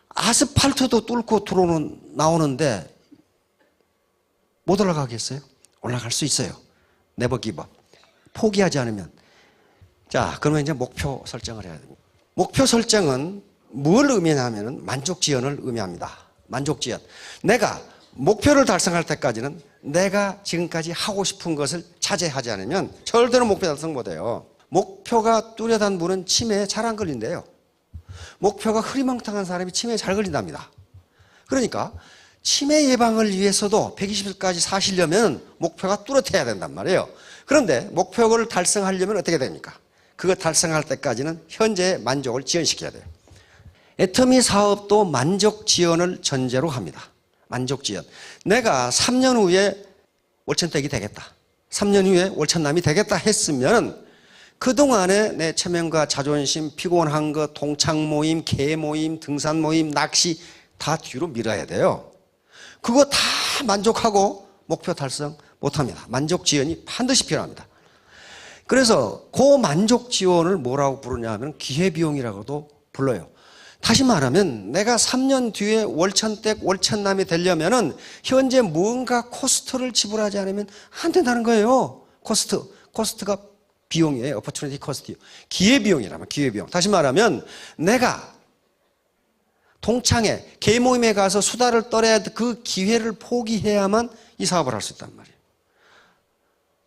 아스팔트도 뚫고 나오는데 못 올라가겠어요? 올라갈 수 있어요. 네버 기브업. 포기하지 않으면. 자, 그러면 이제 목표 설정을 해야 됩니다. 목표 설정은 뭘 의미하냐면 만족지연을 의미합니다. 만족지연. 내가 목표를 달성할 때까지는 내가 지금까지 하고 싶은 것을 자제하지 않으면 절대로 목표 달성 못해요. 목표가 뚜렷한 분은 치매에 잘 안 걸린대요. 목표가 흐리멍텅한 사람이 치매에 잘 걸린답니다. 그러니까 치매 예방을 위해서도 120일까지 사시려면 목표가 뚜렷해야 된단 말이에요. 그런데 목표를 달성하려면 어떻게 됩니까? 그거 달성할 때까지는 현재의 만족을 지연시켜야 돼요. 애터미 사업도 만족 지연을 전제로 합니다. 만족 지연. 내가 3년 후에 월천댁이 되겠다. 3년 후에 월천남이 되겠다 했으면 그동안에 내 체면과 자존심, 피곤한 것, 동창 모임, 개 모임, 등산 모임, 낚시 다 뒤로 밀어야 돼요. 그거 다 만족하고 목표 달성 못합니다. 만족 지연이 반드시 필요합니다. 그래서 그 만족 지원을 뭐라고 부르냐 하면 기회비용이라고도 불러요. 다시 말하면 내가 3년 뒤에 월천댁, 월천남이 되려면은 현재 뭔가 코스트를 지불하지 않으면 안 된다는 거예요. 코스트가 비용이에요. opportunity cost. 기회비용이라면 기회비용. 다시 말하면 내가 동창회, 개모임에 가서 수다를 떨어야 그 기회를 포기해야만 이 사업을 할 수 있단 말이에요.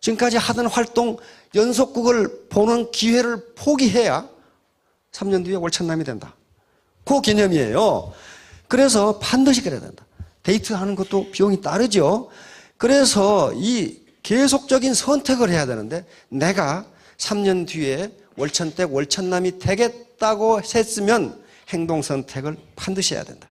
지금까지 하던 활동 연속극을 보는 기회를 포기해야 3년 뒤에 월천남이 된다. 그 개념이에요. 그래서 반드시 그래야 된다. 데이트하는 것도 비용이 따르죠. 그래서 이 계속적인 선택을 해야 되는데 내가 3년 뒤에 월천댁, 월천남이 되겠다고 했으면 행동 선택을 반드시 해야 된다.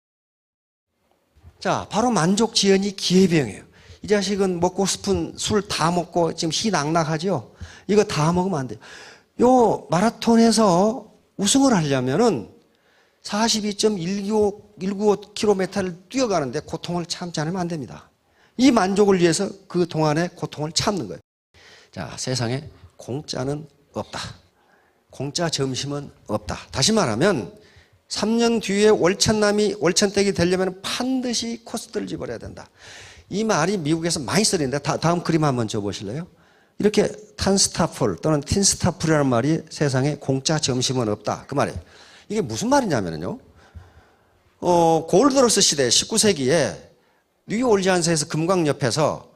자, 바로 만족 지연이 기회비용이에요. 이 자식은 먹고 싶은 술 다 먹고 지금 희낙낙하죠? 이거 다 먹으면 안 돼요. 요 마라톤에서 우승을 하려면은 42.195km를 뛰어가는데 고통을 참지 않으면 안 됩니다. 이 만족을 위해서 그 동안의 고통을 참는 거예요. 자, 세상에 공짜는 없다. 공짜 점심은 없다. 다시 말하면 3년 뒤에 월천댁이 되려면 반드시 코스트를 지불해야 된다. 이 말이 미국에서 많이 쓰는데 다음 그림 한번 줘보실래요? 이렇게 탄스타플 또는 틴스타플이라는 말이 세상에 공짜 점심은 없다. 그 말이에요. 이게 무슨 말이냐면요. 골드러스 시대 19세기에 뉴올리안스에서 금광 옆에서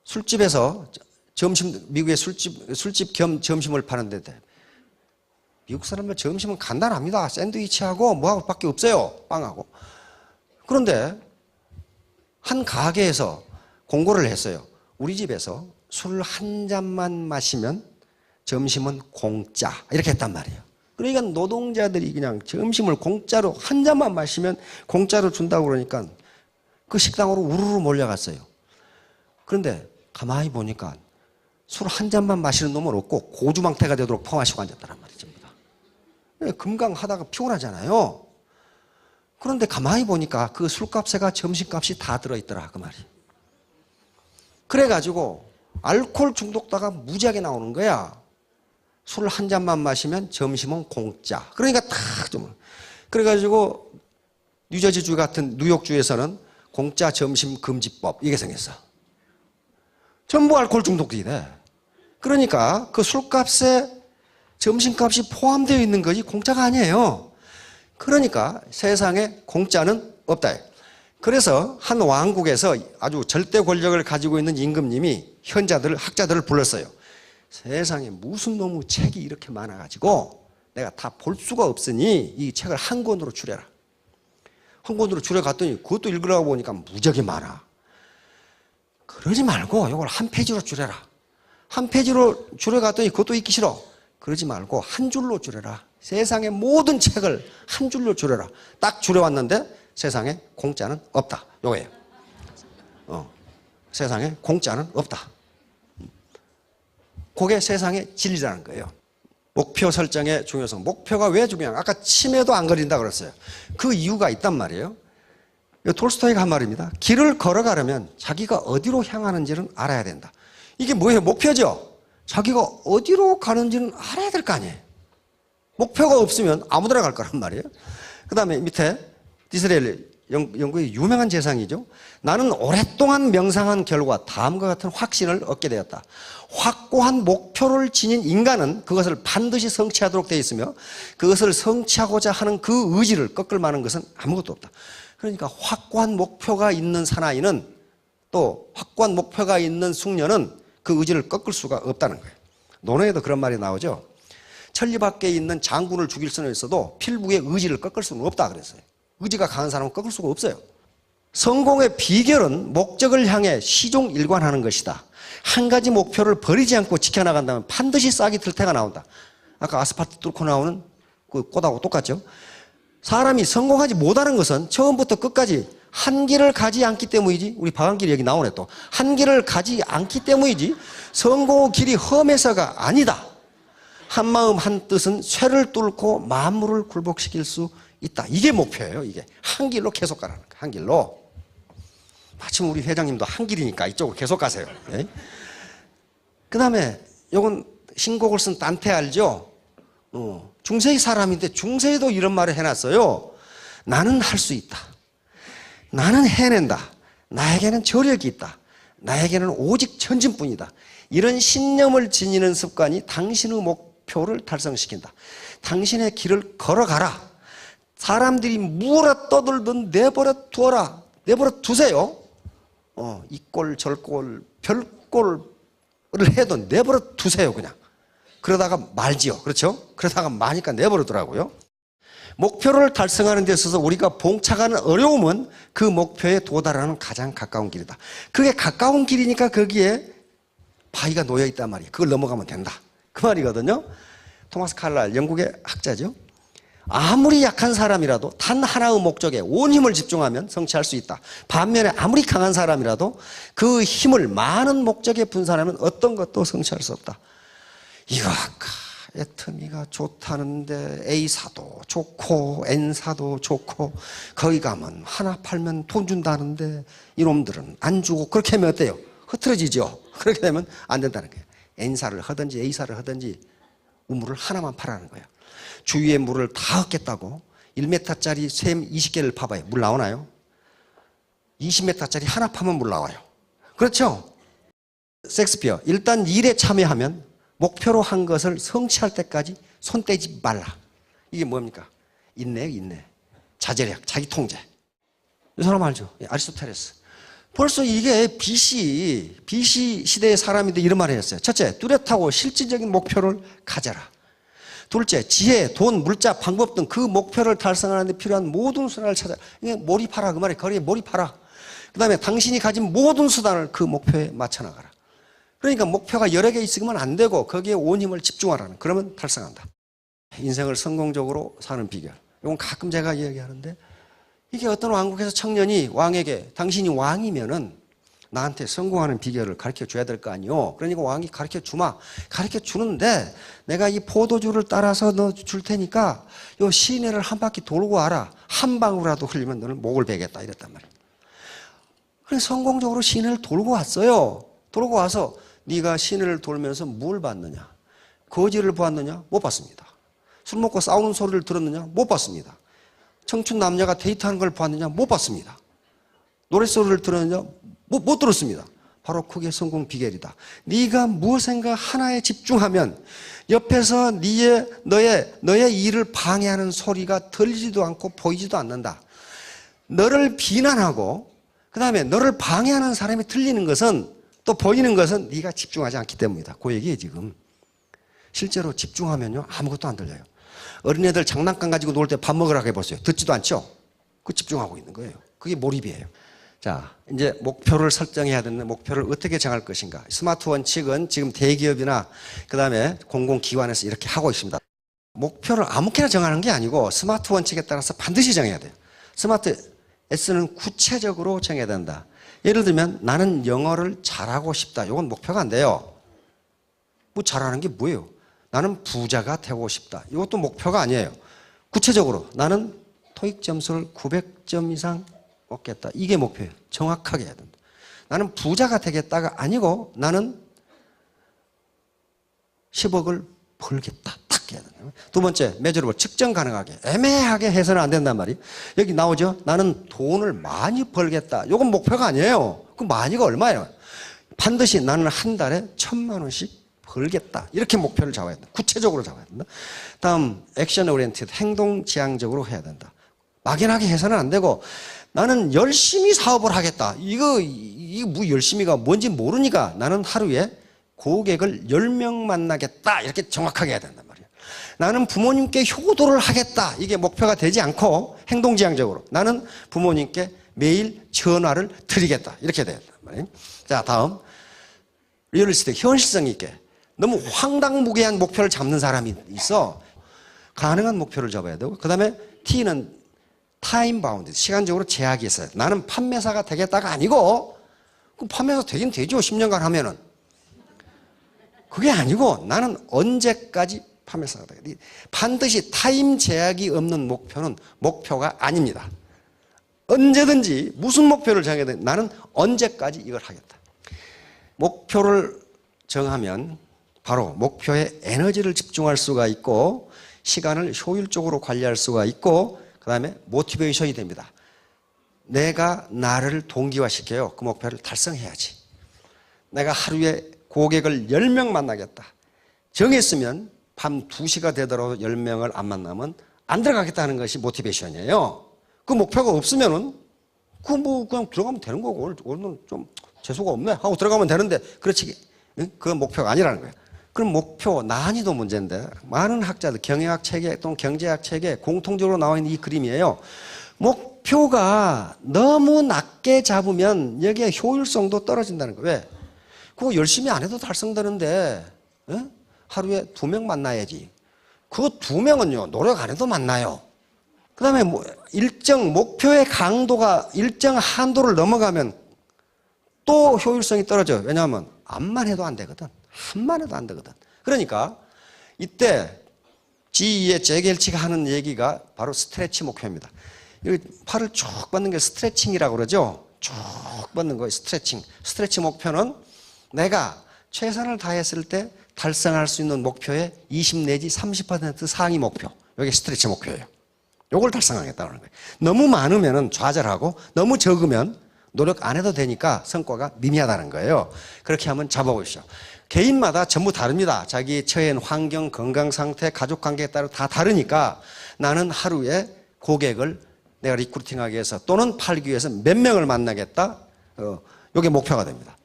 술집에서 미국의 술집 겸 점심을 파는데 미국 사람들 점심은 간단합니다. 샌드위치하고 뭐하고 밖에 없어요. 빵하고. 그런데 한 가게에서 공고를 했어요. 우리 집에서 술 한 잔만 마시면 점심은 공짜. 이렇게 했단 말이에요. 그러니까 노동자들이 그냥 점심을 공짜로 한 잔만 마시면 공짜로 준다고 그러니까 그 식당으로 우르르 몰려갔어요. 그런데 가만히 보니까 술 한 잔만 마시는 놈은 없고 고주망태가 되도록 퍼마시고 앉았다란 말이죠. 금강하다가 피곤하잖아요. 그런데 가만히 보니까 그 술값에가 점심값이 다 들어있더라 그 말이. 그래가지고 알코올 중독자가 무지하게 나오는 거야. 술 한 잔만 마시면 점심은 공짜. 그러니까 딱 좀. 그래가지고 뉴저지주 같은 뉴욕주에서는 공짜 점심 금지법 이게 생겼어. 전부 알코올 중독이 돼. 그러니까 그 술값에 점심값이 포함되어 있는 것이 공짜가 아니에요. 그러니까 세상에 공짜는 없다. 그래서 한 왕국에서 아주 절대 권력을 가지고 있는 임금님이 학자들을 불렀어요. 세상에 무슨 놈의 책이 이렇게 많아가지고 내가 다 볼 수가 없으니 이 책을 한 권으로 줄여라. 한 권으로 줄여갔더니 그것도 읽으라고 보니까 무지하게 많아. 그러지 말고 이걸 한 페이지로 줄여라. 한 페이지로 줄여갔더니 그것도 읽기 싫어. 그러지 말고 한 줄로 줄여라. 세상의 모든 책을 한 줄로 줄여라. 딱 줄여왔는데 세상에 공짜는 없다. 요거예요. 세상에 공짜는 없다. 그게 세상의 진리라는 거예요. 목표 설정의 중요성. 목표가 왜 중요한가? 아까 치매도 안 걸린다 그랬어요. 그 이유가 있단 말이에요. 톨스토이가 한 말입니다. 길을 걸어가려면 자기가 어디로 향하는지는 알아야 된다. 이게 뭐예요? 목표죠? 자기가 어디로 가는지는 알아야 될 거 아니에요. 목표가 없으면 아무데나 갈 거란 말이에요. 그 다음에 밑에 디스레일 영국의 유명한 재상이죠. 나는 오랫동안 명상한 결과 다음과 같은 확신을 얻게 되었다. 확고한 목표를 지닌 인간은 그것을 반드시 성취하도록 되어 있으며 그것을 성취하고자 하는 그 의지를 꺾을 만한 것은 아무것도 없다. 그러니까 확고한 목표가 있는 사나이는 또 확고한 목표가 있는 숙녀는 그 의지를 꺾을 수가 없다는 거예요. 논어에도 그런 말이 나오죠. 천리 밖에 있는 장군을 죽일 수는 있어도 필부의 의지를 꺾을 수는 없다 그랬어요. 의지가 강한 사람은 꺾을 수가 없어요. 성공의 비결은 목적을 향해 시종일관하는 것이다. 한 가지 목표를 버리지 않고 지켜나간다면 반드시 싹이 들 때가 나온다. 아까 아스팔트 뚫고 나오는 그 꽃하고 똑같죠. 사람이 성공하지 못하는 것은 처음부터 끝까지 한 길을 가지 않기 때문이지. 우리 박한길이 여기 나오네 또. 한 길을 가지 않기 때문이지 성공의 길이 험해서가 아니다. 한마음 한뜻은 쇠를 뚫고 만물을 굴복시킬 수 있다. 이게 목표예요. 이게 한 길로 계속 가라는 거예요. 한 길로. 마침 우리 회장님도 한 길이니까 이쪽으로 계속 가세요. 네? 그 다음에 요건 신곡을 쓴 단테 알죠? 중세의 사람인데 중세에도 이런 말을 해놨어요. 나는 할 수 있다. 나는 해낸다. 나에게는 저력이 있다. 나에게는 오직 전진뿐이다. 이런 신념을 지니는 습관이 당신의 목표를 달성시킨다. 당신의 길을 걸어가라. 사람들이 무엇라 떠들든 내버려 두어라. 내버려 두세요. 이 꼴 저 꼴 별꼴을 해도 내버려 두세요 그냥. 그러다가 말지요. 그렇죠? 그러다가 마니까 내버려 두라고요. 목표를 달성하는 데 있어서 우리가 봉착하는 어려움은 그 목표에 도달하는 가장 가까운 길이다. 그게 가까운 길이니까 거기에 바위가 놓여 있단 말이에요. 그걸 넘어가면 된다. 그 말이거든요. 토마스 칼날 영국의 학자죠. 아무리 약한 사람이라도 단 하나의 목적에 온 힘을 집중하면 성취할 수 있다. 반면에 아무리 강한 사람이라도 그 힘을 많은 목적에 분산하면 어떤 것도 성취할 수 없다. 이거 아까 애터미가 좋다는데 A사도 좋고 N사도 좋고 거기 가면 하나 팔면 돈 준다는데 이놈들은 안 주고 그렇게 하면 어때요? 흐트러지죠. 그렇게 되면 안 된다는 거예요. N사를 하든지 A사를 하든지 우물을 하나만 파라는 거예요. 주위에 물을 다 얻겠다고 1m짜리 샘 20개를 파봐요. 물 나오나요? 20m짜리 하나 파면 물 나와요. 그렇죠? 섹스피어. 일단 일에 참여하면 목표로 한 것을 성취할 때까지 손 떼지 말라. 이게 뭡니까? 인내예요, 인내. 자제력, 자기 통제. 이 사람 알죠? 아리스토텔레스. 벌써 이게 BC 시대의 사람인데 이런 말을 했어요. 첫째, 뚜렷하고 실질적인 목표를 가져라. 둘째, 지혜, 돈, 물자, 방법 등 그 목표를 달성하는 데 필요한 모든 수단을 찾아. 이게 몰입하라. 그 말이에요. 거리에 몰입하라. 그 다음에 당신이 가진 모든 수단을 그 목표에 맞춰나가라. 그러니까 목표가 여러 개 있으면 안 되고 거기에 온 힘을 집중하라는. 그러면 달성한다. 인생을 성공적으로 사는 비결. 이건 가끔 제가 이야기하는데 이게 어떤 왕국에서 청년이 왕에게 당신이 왕이면은 나한테 성공하는 비결을 가르쳐 줘야 될 거 아니요. 그러니까 왕이 가르쳐 주마. 가르쳐 주는데 내가 이 포도주를 따라서 너 줄 테니까 요 시내를 한 바퀴 돌고 와라. 한 방울이라도 흘리면 너는 목을 베겠다. 이랬단 말이에요. 그래서 성공적으로 시내를 돌고 왔어요. 돌고 와서 네가 시내를 돌면서 뭘 봤느냐? 거지를 보았느냐? 못 봤습니다. 술 먹고 싸우는 소리를 들었느냐? 못 봤습니다. 청춘 남녀가 데이트하는 걸 봤느냐? 못 봤습니다. 노랫소리를 들었느냐? 못 들었습니다. 바로 그게 성공 비결이다. 네가 무엇인가 하나에 집중하면 옆에서 너의 일을 방해하는 소리가 들리지도 않고 보이지도 않는다. 너를 비난하고 그 다음에 너를 방해하는 사람이 들리는 것은 또 보이는 것은 네가 집중하지 않기 때문이다. 그 얘기예요 지금. 실제로 집중하면요 아무것도 안 들려요. 어린애들 장난감 가지고 놀 때 밥 먹으라고 해보세요. 듣지도 않죠? 그 집중하고 있는 거예요. 그게 몰입이에요. 자, 이제 목표를 설정해야 되는데 목표를 어떻게 정할 것인가. 스마트 원칙은 지금 대기업이나 그 다음에 공공기관에서 이렇게 하고 있습니다. 목표를 아무렇게나 정하는 게 아니고 스마트 원칙에 따라서 반드시 정해야 돼요. 스마트 S는 구체적으로 정해야 된다. 예를 들면 나는 영어를 잘하고 싶다. 이건 목표가 안 돼요. 뭐 잘하는 게 뭐예요? 나는 부자가 되고 싶다. 이것도 목표가 아니에요. 구체적으로 나는 토익 점수를 900점 이상 얻겠다. 이게 목표예요. 정확하게 해야 된다. 나는 부자가 되겠다가 아니고 나는 10억을 벌겠다. 딱 해야 된다. 두 번째, measurable, 측정 가능하게. 애매하게 해서는 안 된단 말이에요. 여기 나오죠? 나는 돈을 많이 벌겠다. 이건 목표가 아니에요. 그 많이가 얼마예요? 반드시 나는 한 달에 1,000만 원씩 벌겠다. 이렇게 목표를 잡아야 된다. 구체적으로 잡아야 된다. 다음, 액션 오리엔티드, 행동 지향적으로 해야 된다. 막연하게 해서는 안 되고 나는 열심히 사업을 하겠다. 이거 뭐 열심히가 뭔지 모르니까 나는 하루에 고객을 10명 만나겠다. 이렇게 정확하게 해야 된단 말이에요. 나는 부모님께 효도를 하겠다. 이게 목표가 되지 않고 행동지향적으로 나는 부모님께 매일 전화를 드리겠다. 이렇게 돼야 된단 말이에요. 자, 다음 리얼리스틱, 현실성 있게. 너무 황당무계한 목표를 잡는 사람이 있어. 가능한 목표를 잡아야 되고 그 다음에 T는 타임 바운드, 시간적으로 제약이 있어요. 나는 판매사가 되겠다가 아니고 그럼 판매사 되긴 되죠. 10년간 하면은. 그게 아니고 나는 언제까지 판매사가 되겠다. 반드시 타임 제약이 없는 목표는 목표가 아닙니다. 언제든지 무슨 목표를 정해야 돼. 나는 언제까지 이걸 하겠다. 목표를 정하면 바로 목표에 에너지를 집중할 수가 있고 시간을 효율적으로 관리할 수가 있고 그 다음에 모티베이션이 됩니다. 내가 나를 동기화시켜요. 그 목표를 달성해야지. 내가 하루에 고객을 10명 만나겠다. 정했으면 밤 2시가 되더라도 10명을 안 만나면 안 들어가겠다는 것이 모티베이션이에요. 그 목표가 없으면은 그냥 들어가면 되는 거고 오늘은 좀 재수가 없네 하고 들어가면 되는데 그렇지 그 목표가 아니라는 거예요. 그럼 목표 난이도 문제인데 많은 학자들 경영학 체계 또는 경제학 체계에 공통적으로 나와 있는 이 그림이에요. 목표가 너무 낮게 잡으면 여기에 효율성도 떨어진다는 거예요. 왜? 그거 열심히 안 해도 달성되는데 하루에 2명 만나야지. 그 2명은요 노력 안 해도 만나요. 그 다음에 일정 목표의 강도가 일정 한도를 넘어가면 또 효율성이 떨어져요. 왜냐하면 암만 해도 안 되거든. 한만 해도 안 되거든. 그러니까 이때 G2의 제겔치가 하는 얘기가 바로 스트레치 목표입니다. 여기 팔을 쭉 뻗는 게 스트레칭이라고 그러죠. 쭉 뻗는 거예요. 스트레칭. 스트레치 목표는 내가 최선을 다했을 때 달성할 수 있는 목표의 20 내지 30% 상위 목표. 이게 스트레치 목표예요. 이걸 달성하겠다는 거예요. 너무 많으면 좌절하고 너무 적으면 노력 안 해도 되니까 성과가 미미하다는 거예요. 그렇게 한번 잡아보시죠. 개인마다 전부 다릅니다. 자기 처해인 환경, 건강 상태, 가족 관계에 따라 다 다르니까 나는 하루에 고객을 내가 리크루팅하기 위해서 또는 팔기 위해서 몇 명을 만나겠다. 이게 목표가 됩니다.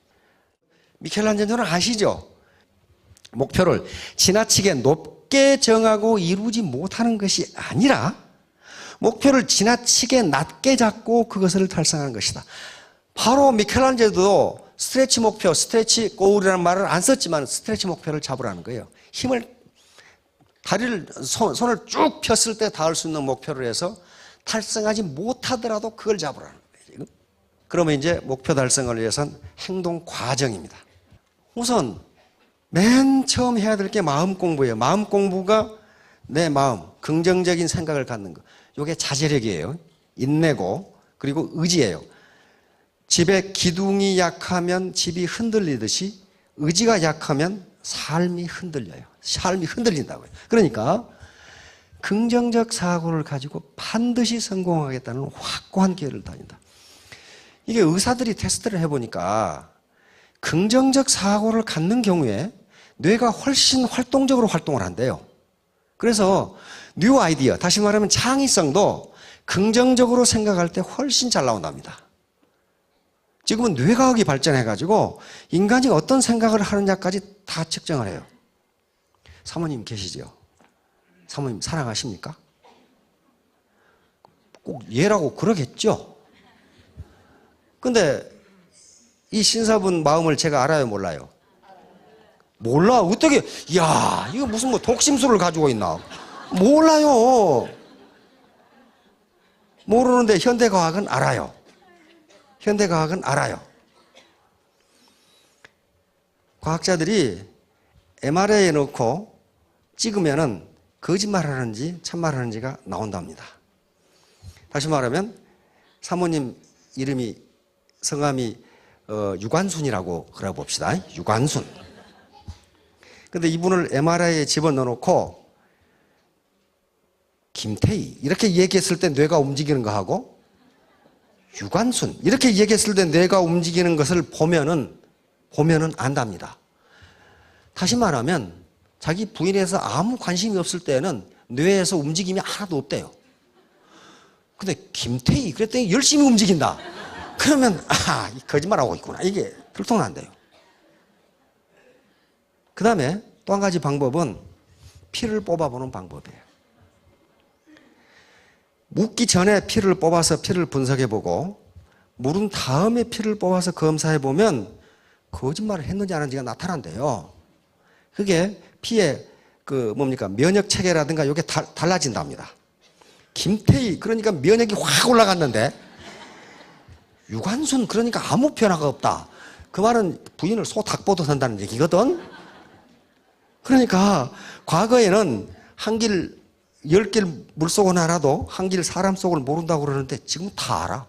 미켈란젤로는 아시죠? 목표를 지나치게 높게 정하고 이루지 못하는 것이 아니라 목표를 지나치게 낮게 잡고 그것을 달성하는 것이다. 바로 미켈란젤로도 스트레치 목표, 스트레치 고울이라는 말을 안 썼지만 스트레치 목표를 잡으라는 거예요. 힘을, 손을 쭉 폈을 때 닿을 수 있는 목표를 해서 달성하지 못하더라도 그걸 잡으라는 거예요. 그러면 이제 목표 달성을 위해서는 행동 과정입니다. 우선 맨 처음 해야 될 게 마음 공부예요. 마음 공부가 내 마음, 긍정적인 생각을 갖는 거. 이게 자제력이에요. 인내고 그리고 의지예요. 집에 기둥이 약하면 집이 흔들리듯이 의지가 약하면 삶이 흔들려요. 삶이 흔들린다고요. 그러니까 긍정적 사고를 가지고 반드시 성공하겠다는 확고한 계획을 다닌다. 이게 의사들이 테스트를 해보니까 긍정적 사고를 갖는 경우에 뇌가 훨씬 활동적으로 활동을 한대요. 그래서 뉴 아이디어, 다시 말하면 창의성도 긍정적으로 생각할 때 훨씬 잘 나온답니다. 지금은 뇌과학이 발전해가지고 인간이 어떤 생각을 하느냐까지 다 측정을 해요. 사모님 계시죠? 사모님 사랑하십니까? 꼭 얘라고 그러겠죠? 근데 이 신사분 마음을 제가 알아요, 몰라요? 몰라. 어떻게, 야, 이거 무슨 뭐 독심술을 가지고 있나? 몰라요. 모르는데 현대과학은 알아요. 현대과학은 알아요. 과학자들이 MRI에 넣고 찍으면은 거짓말하는지 참말하는지가 나온답니다. 다시 말하면 사모님 이름이 성함이 유관순이라고 그래 봅시다. 유관순. 근데 이분을 MRI에 집어넣어놓고 김태희 이렇게 얘기했을 때 뇌가 움직이는 거하고 유관순 이렇게 얘기했을 때 뇌가 움직이는 것을 보면은 안답니다. 다시 말하면 자기 부인에서 아무 관심이 없을 때는 뇌에서 움직임이 하나도 없대요. 근데 김태희 그랬더니 열심히 움직인다. 그러면 거짓말하고 있구나. 이게 들통난대요. 그 다음에 또 한 가지 방법은 피를 뽑아보는 방법이에요. 묻기 전에 피를 뽑아서 피를 분석해보고 물은 다음에 피를 뽑아서 검사해보면 거짓말을 했는지 안 했는지가 나타난대요. 그게 피의 면역 체계라든가 이게 달라진답니다. 김태희 그러니까 면역이 확 올라갔는데 유관순 그러니까 아무 변화가 없다. 그 말은 부인을 소 닭보듯 한다는 얘기거든. 그러니까 과거에는 한길 10길 물속은 알아도 한길 사람 속을 모른다고 그러는데 지금 다 알아.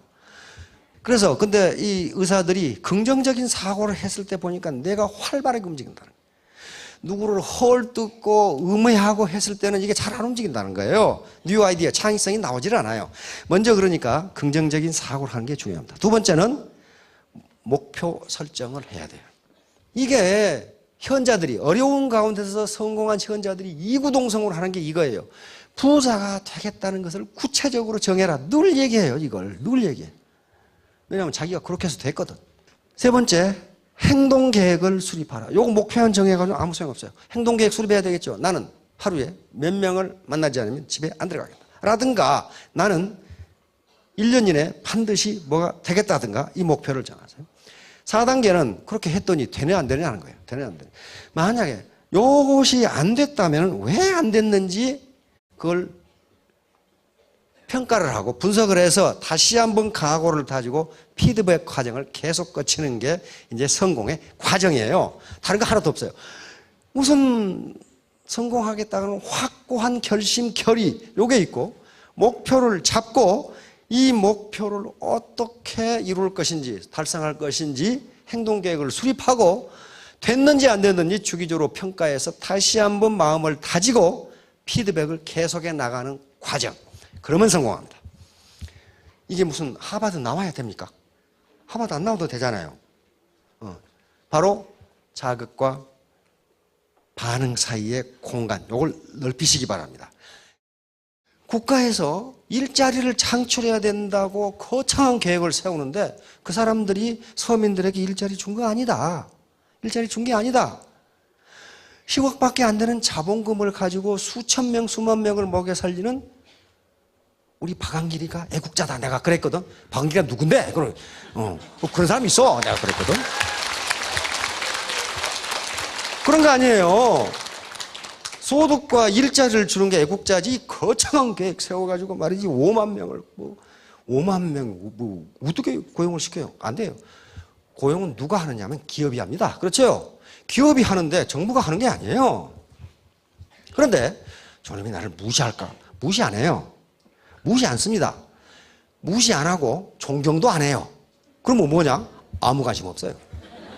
그래서 근데 이 의사들이 긍정적인 사고를 했을 때 보니까 뇌가 활발하게 움직인다는 거예요. 누구를 헐뜯고 음해하고 했을 때는 이게 잘 안 움직인다는 거예요. 뉴 아이디어, 창의성이 나오질 않아요. 먼저 그러니까 긍정적인 사고를 하는 게 중요합니다. 두 번째는 목표 설정을 해야 돼요. 이게 현자들이 어려운 가운데서 성공한 현자들이 이구동성으로 하는 게 이거예요. 부자가 되겠다는 것을 구체적으로 정해라. 늘 얘기해요. 이걸 늘 얘기해. 왜냐하면 자기가 그렇게 해서 됐거든. 세 번째, 행동계획을 수립하라. 요거 목표만 정해가지고 아무 소용없어요. 행동계획 수립해야 되겠죠. 나는 하루에 몇 명을 만나지 않으면 집에 안 들어가겠다. 라든가 나는 1년 이내에 반드시 뭐가 되겠다든가 이 목표를 정하세요. 4단계는 그렇게 했더니 되냐 안 되냐 하는 거예요. 되냐 안 되냐. 만약에 요것이 안 됐다면 왜 안 됐는지 그걸 평가를 하고 분석을 해서 다시 한번 각오를 다지고 피드백 과정을 계속 거치는 게 이제 성공의 과정이에요. 다른 거 하나도 없어요. 우선 성공하겠다는 확고한 결심, 결의 요게 있고 목표를 잡고 이 목표를 어떻게 이룰 것인지 달성할 것인지 행동계획을 수립하고 됐는지 안 됐는지 주기적으로 평가해서 다시 한번 마음을 다지고 피드백을 계속해 나가는 과정. 그러면 성공합니다. 이게 무슨 하버드 나와야 됩니까? 하버드 안 나와도 되잖아요. 바로 자극과 반응 사이의 공간, 이걸 넓히시기 바랍니다. 국가에서 일자리를 창출해야 된다고 거창한 계획을 세우는데 그 사람들이 서민들에게 일자리 준 거 아니다. 일자리 준 게 아니다. 10억밖에 안 되는 자본금을 가지고 수천 명, 수만 명을 먹여 살리는 우리 박한길이가 애국자다. 내가 그랬거든. 박한길이가 누군데? 그런 사람이 있어. 내가 그랬거든. 그런 거 아니에요. 소득과 일자리를 주는 게 애국자지 거창한 계획 세워가지고 말이지 5만 명을 5만 명 어떻게 고용을 시켜요? 안 돼요. 고용은 누가 하느냐면 기업이 합니다. 그렇죠? 기업이 하는데 정부가 하는 게 아니에요. 그런데 저놈이 나를 무시할까? 무시 안 해요. 무시 안 씁니다. 무시 안 하고 존경도 안 해요. 그럼 뭐냐? 아무 관심 없어요.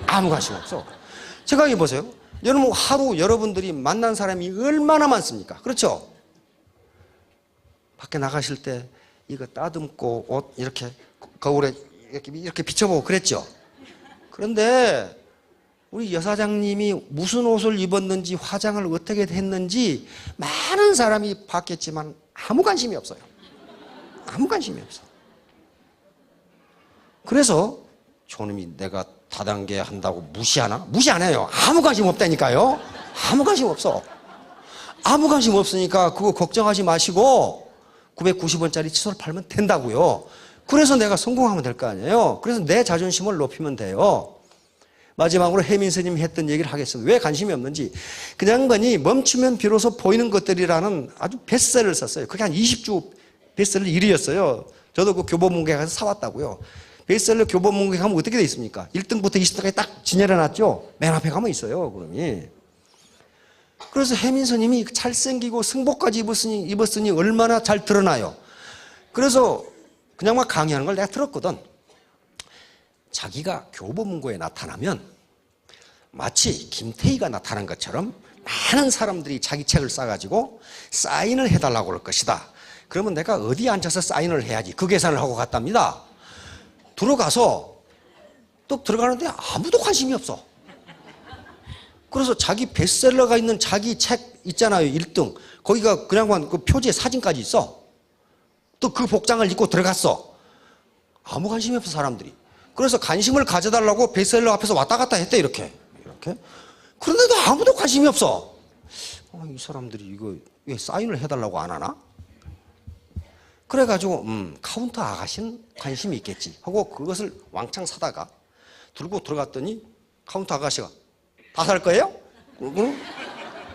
아무 관심 없어. 생각해 보세요. 여러분 하루 여러분들이 만난 사람이 얼마나 많습니까? 그렇죠? 밖에 나가실 때 이거 따듬고 옷 이렇게 거울에 이렇게 비춰보고 그랬죠. 그런데 우리 여사장님이 무슨 옷을 입었는지 화장을 어떻게 했는지 많은 사람이 봤겠지만 아무 관심이 없어요. 아무 관심이 없어. 그래서 저놈이 내가 다단계 한다고 무시하나? 무시 안 해요. 아무 관심 없다니까요. 아무 관심 없어. 아무 관심 없으니까 그거 걱정하지 마시고 990원짜리 칫솔 팔면 된다고요. 그래서 내가 성공하면 될 거 아니에요. 그래서 내 자존심을 높이면 돼요. 마지막으로 혜민 스님이 했던 얘기를 하겠습니다. 왜 관심이 없는지. 그 양반이 멈추면 비로소 보이는 것들이라는 아주 베스트셀러를 썼어요. 그게 한 20주 베스트셀러 1위였어요. 저도 그 교보문고에 가서 사왔다고요. 베스트셀러 교보문고에 가면 어떻게 돼 있습니까? 1등부터 20등까지 딱 진열해놨죠. 맨 앞에 가면 있어요. 그러니. 그래서 혜민 스님이 잘생기고 승복까지 입었으니 얼마나 잘 드러나요. 그래서 그냥 막 강의하는 걸 내가 들었거든. 자기가 교보문고에 나타나면 마치 김태희가 나타난 것처럼 많은 사람들이 자기 책을 싸가지고 사인을 해달라고 그럴 것이다. 그러면 내가 어디 앉아서 사인을 해야지 그 계산을 하고 갔답니다. 들어가서 또 들어가는데 아무도 관심이 없어. 그래서 자기 베스트셀러가 있는 자기 책 있잖아요. 1등. 거기가 그냥 그 표지에 사진까지 있어. 또 그 복장을 입고 들어갔어. 아무 관심이 없어 사람들이. 그래서 관심을 가져달라고 베스트셀러 앞에서 왔다 갔다 했대 이렇게. 그런데도 아무도 관심이 없어. 이 사람들이 이거 왜 사인을 해달라고 안 하나? 그래가지고 카운터 아가씨는 관심이 있겠지 하고 그것을 왕창 사다가 들고 들어갔더니 카운터 아가씨가 다 살 거예요?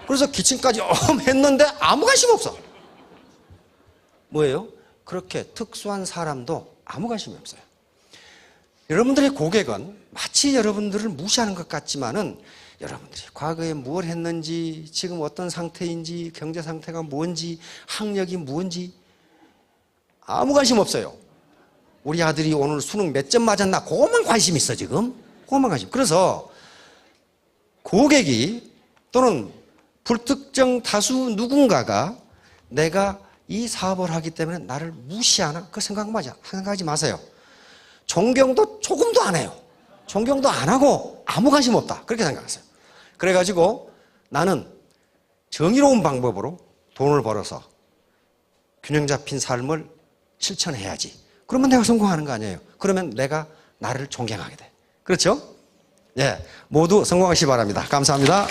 그래서 기침까지 했는데 아무 관심 없어. 뭐예요? 그렇게 특수한 사람도 아무 관심이 없어요. 여러분들의 고객은 마치 여러분들을 무시하는 것 같지만은 여러분들이 과거에 뭘 했는지, 지금 어떤 상태인지, 경제 상태가 뭔지, 학력이 뭔지 아무 관심 없어요. 우리 아들이 오늘 수능 몇 점 맞았나? 그것만 관심 있어 지금. 그것만 관심. 그래서 고객이 또는 불특정 다수 누군가가 내가 이 사업을 하기 때문에 나를 무시하나? 그 생각하지 마세요. 존경도 조금도 안 해요. 존경도 안 하고 아무 관심 없다. 그렇게 생각하세요. 그래가지고 나는 정의로운 방법으로 돈을 벌어서 균형 잡힌 삶을 실천해야지. 그러면 내가 성공하는 거 아니에요. 그러면 내가 나를 존경하게 돼. 그렇죠? 예, 모두 성공하시기 바랍니다. 감사합니다.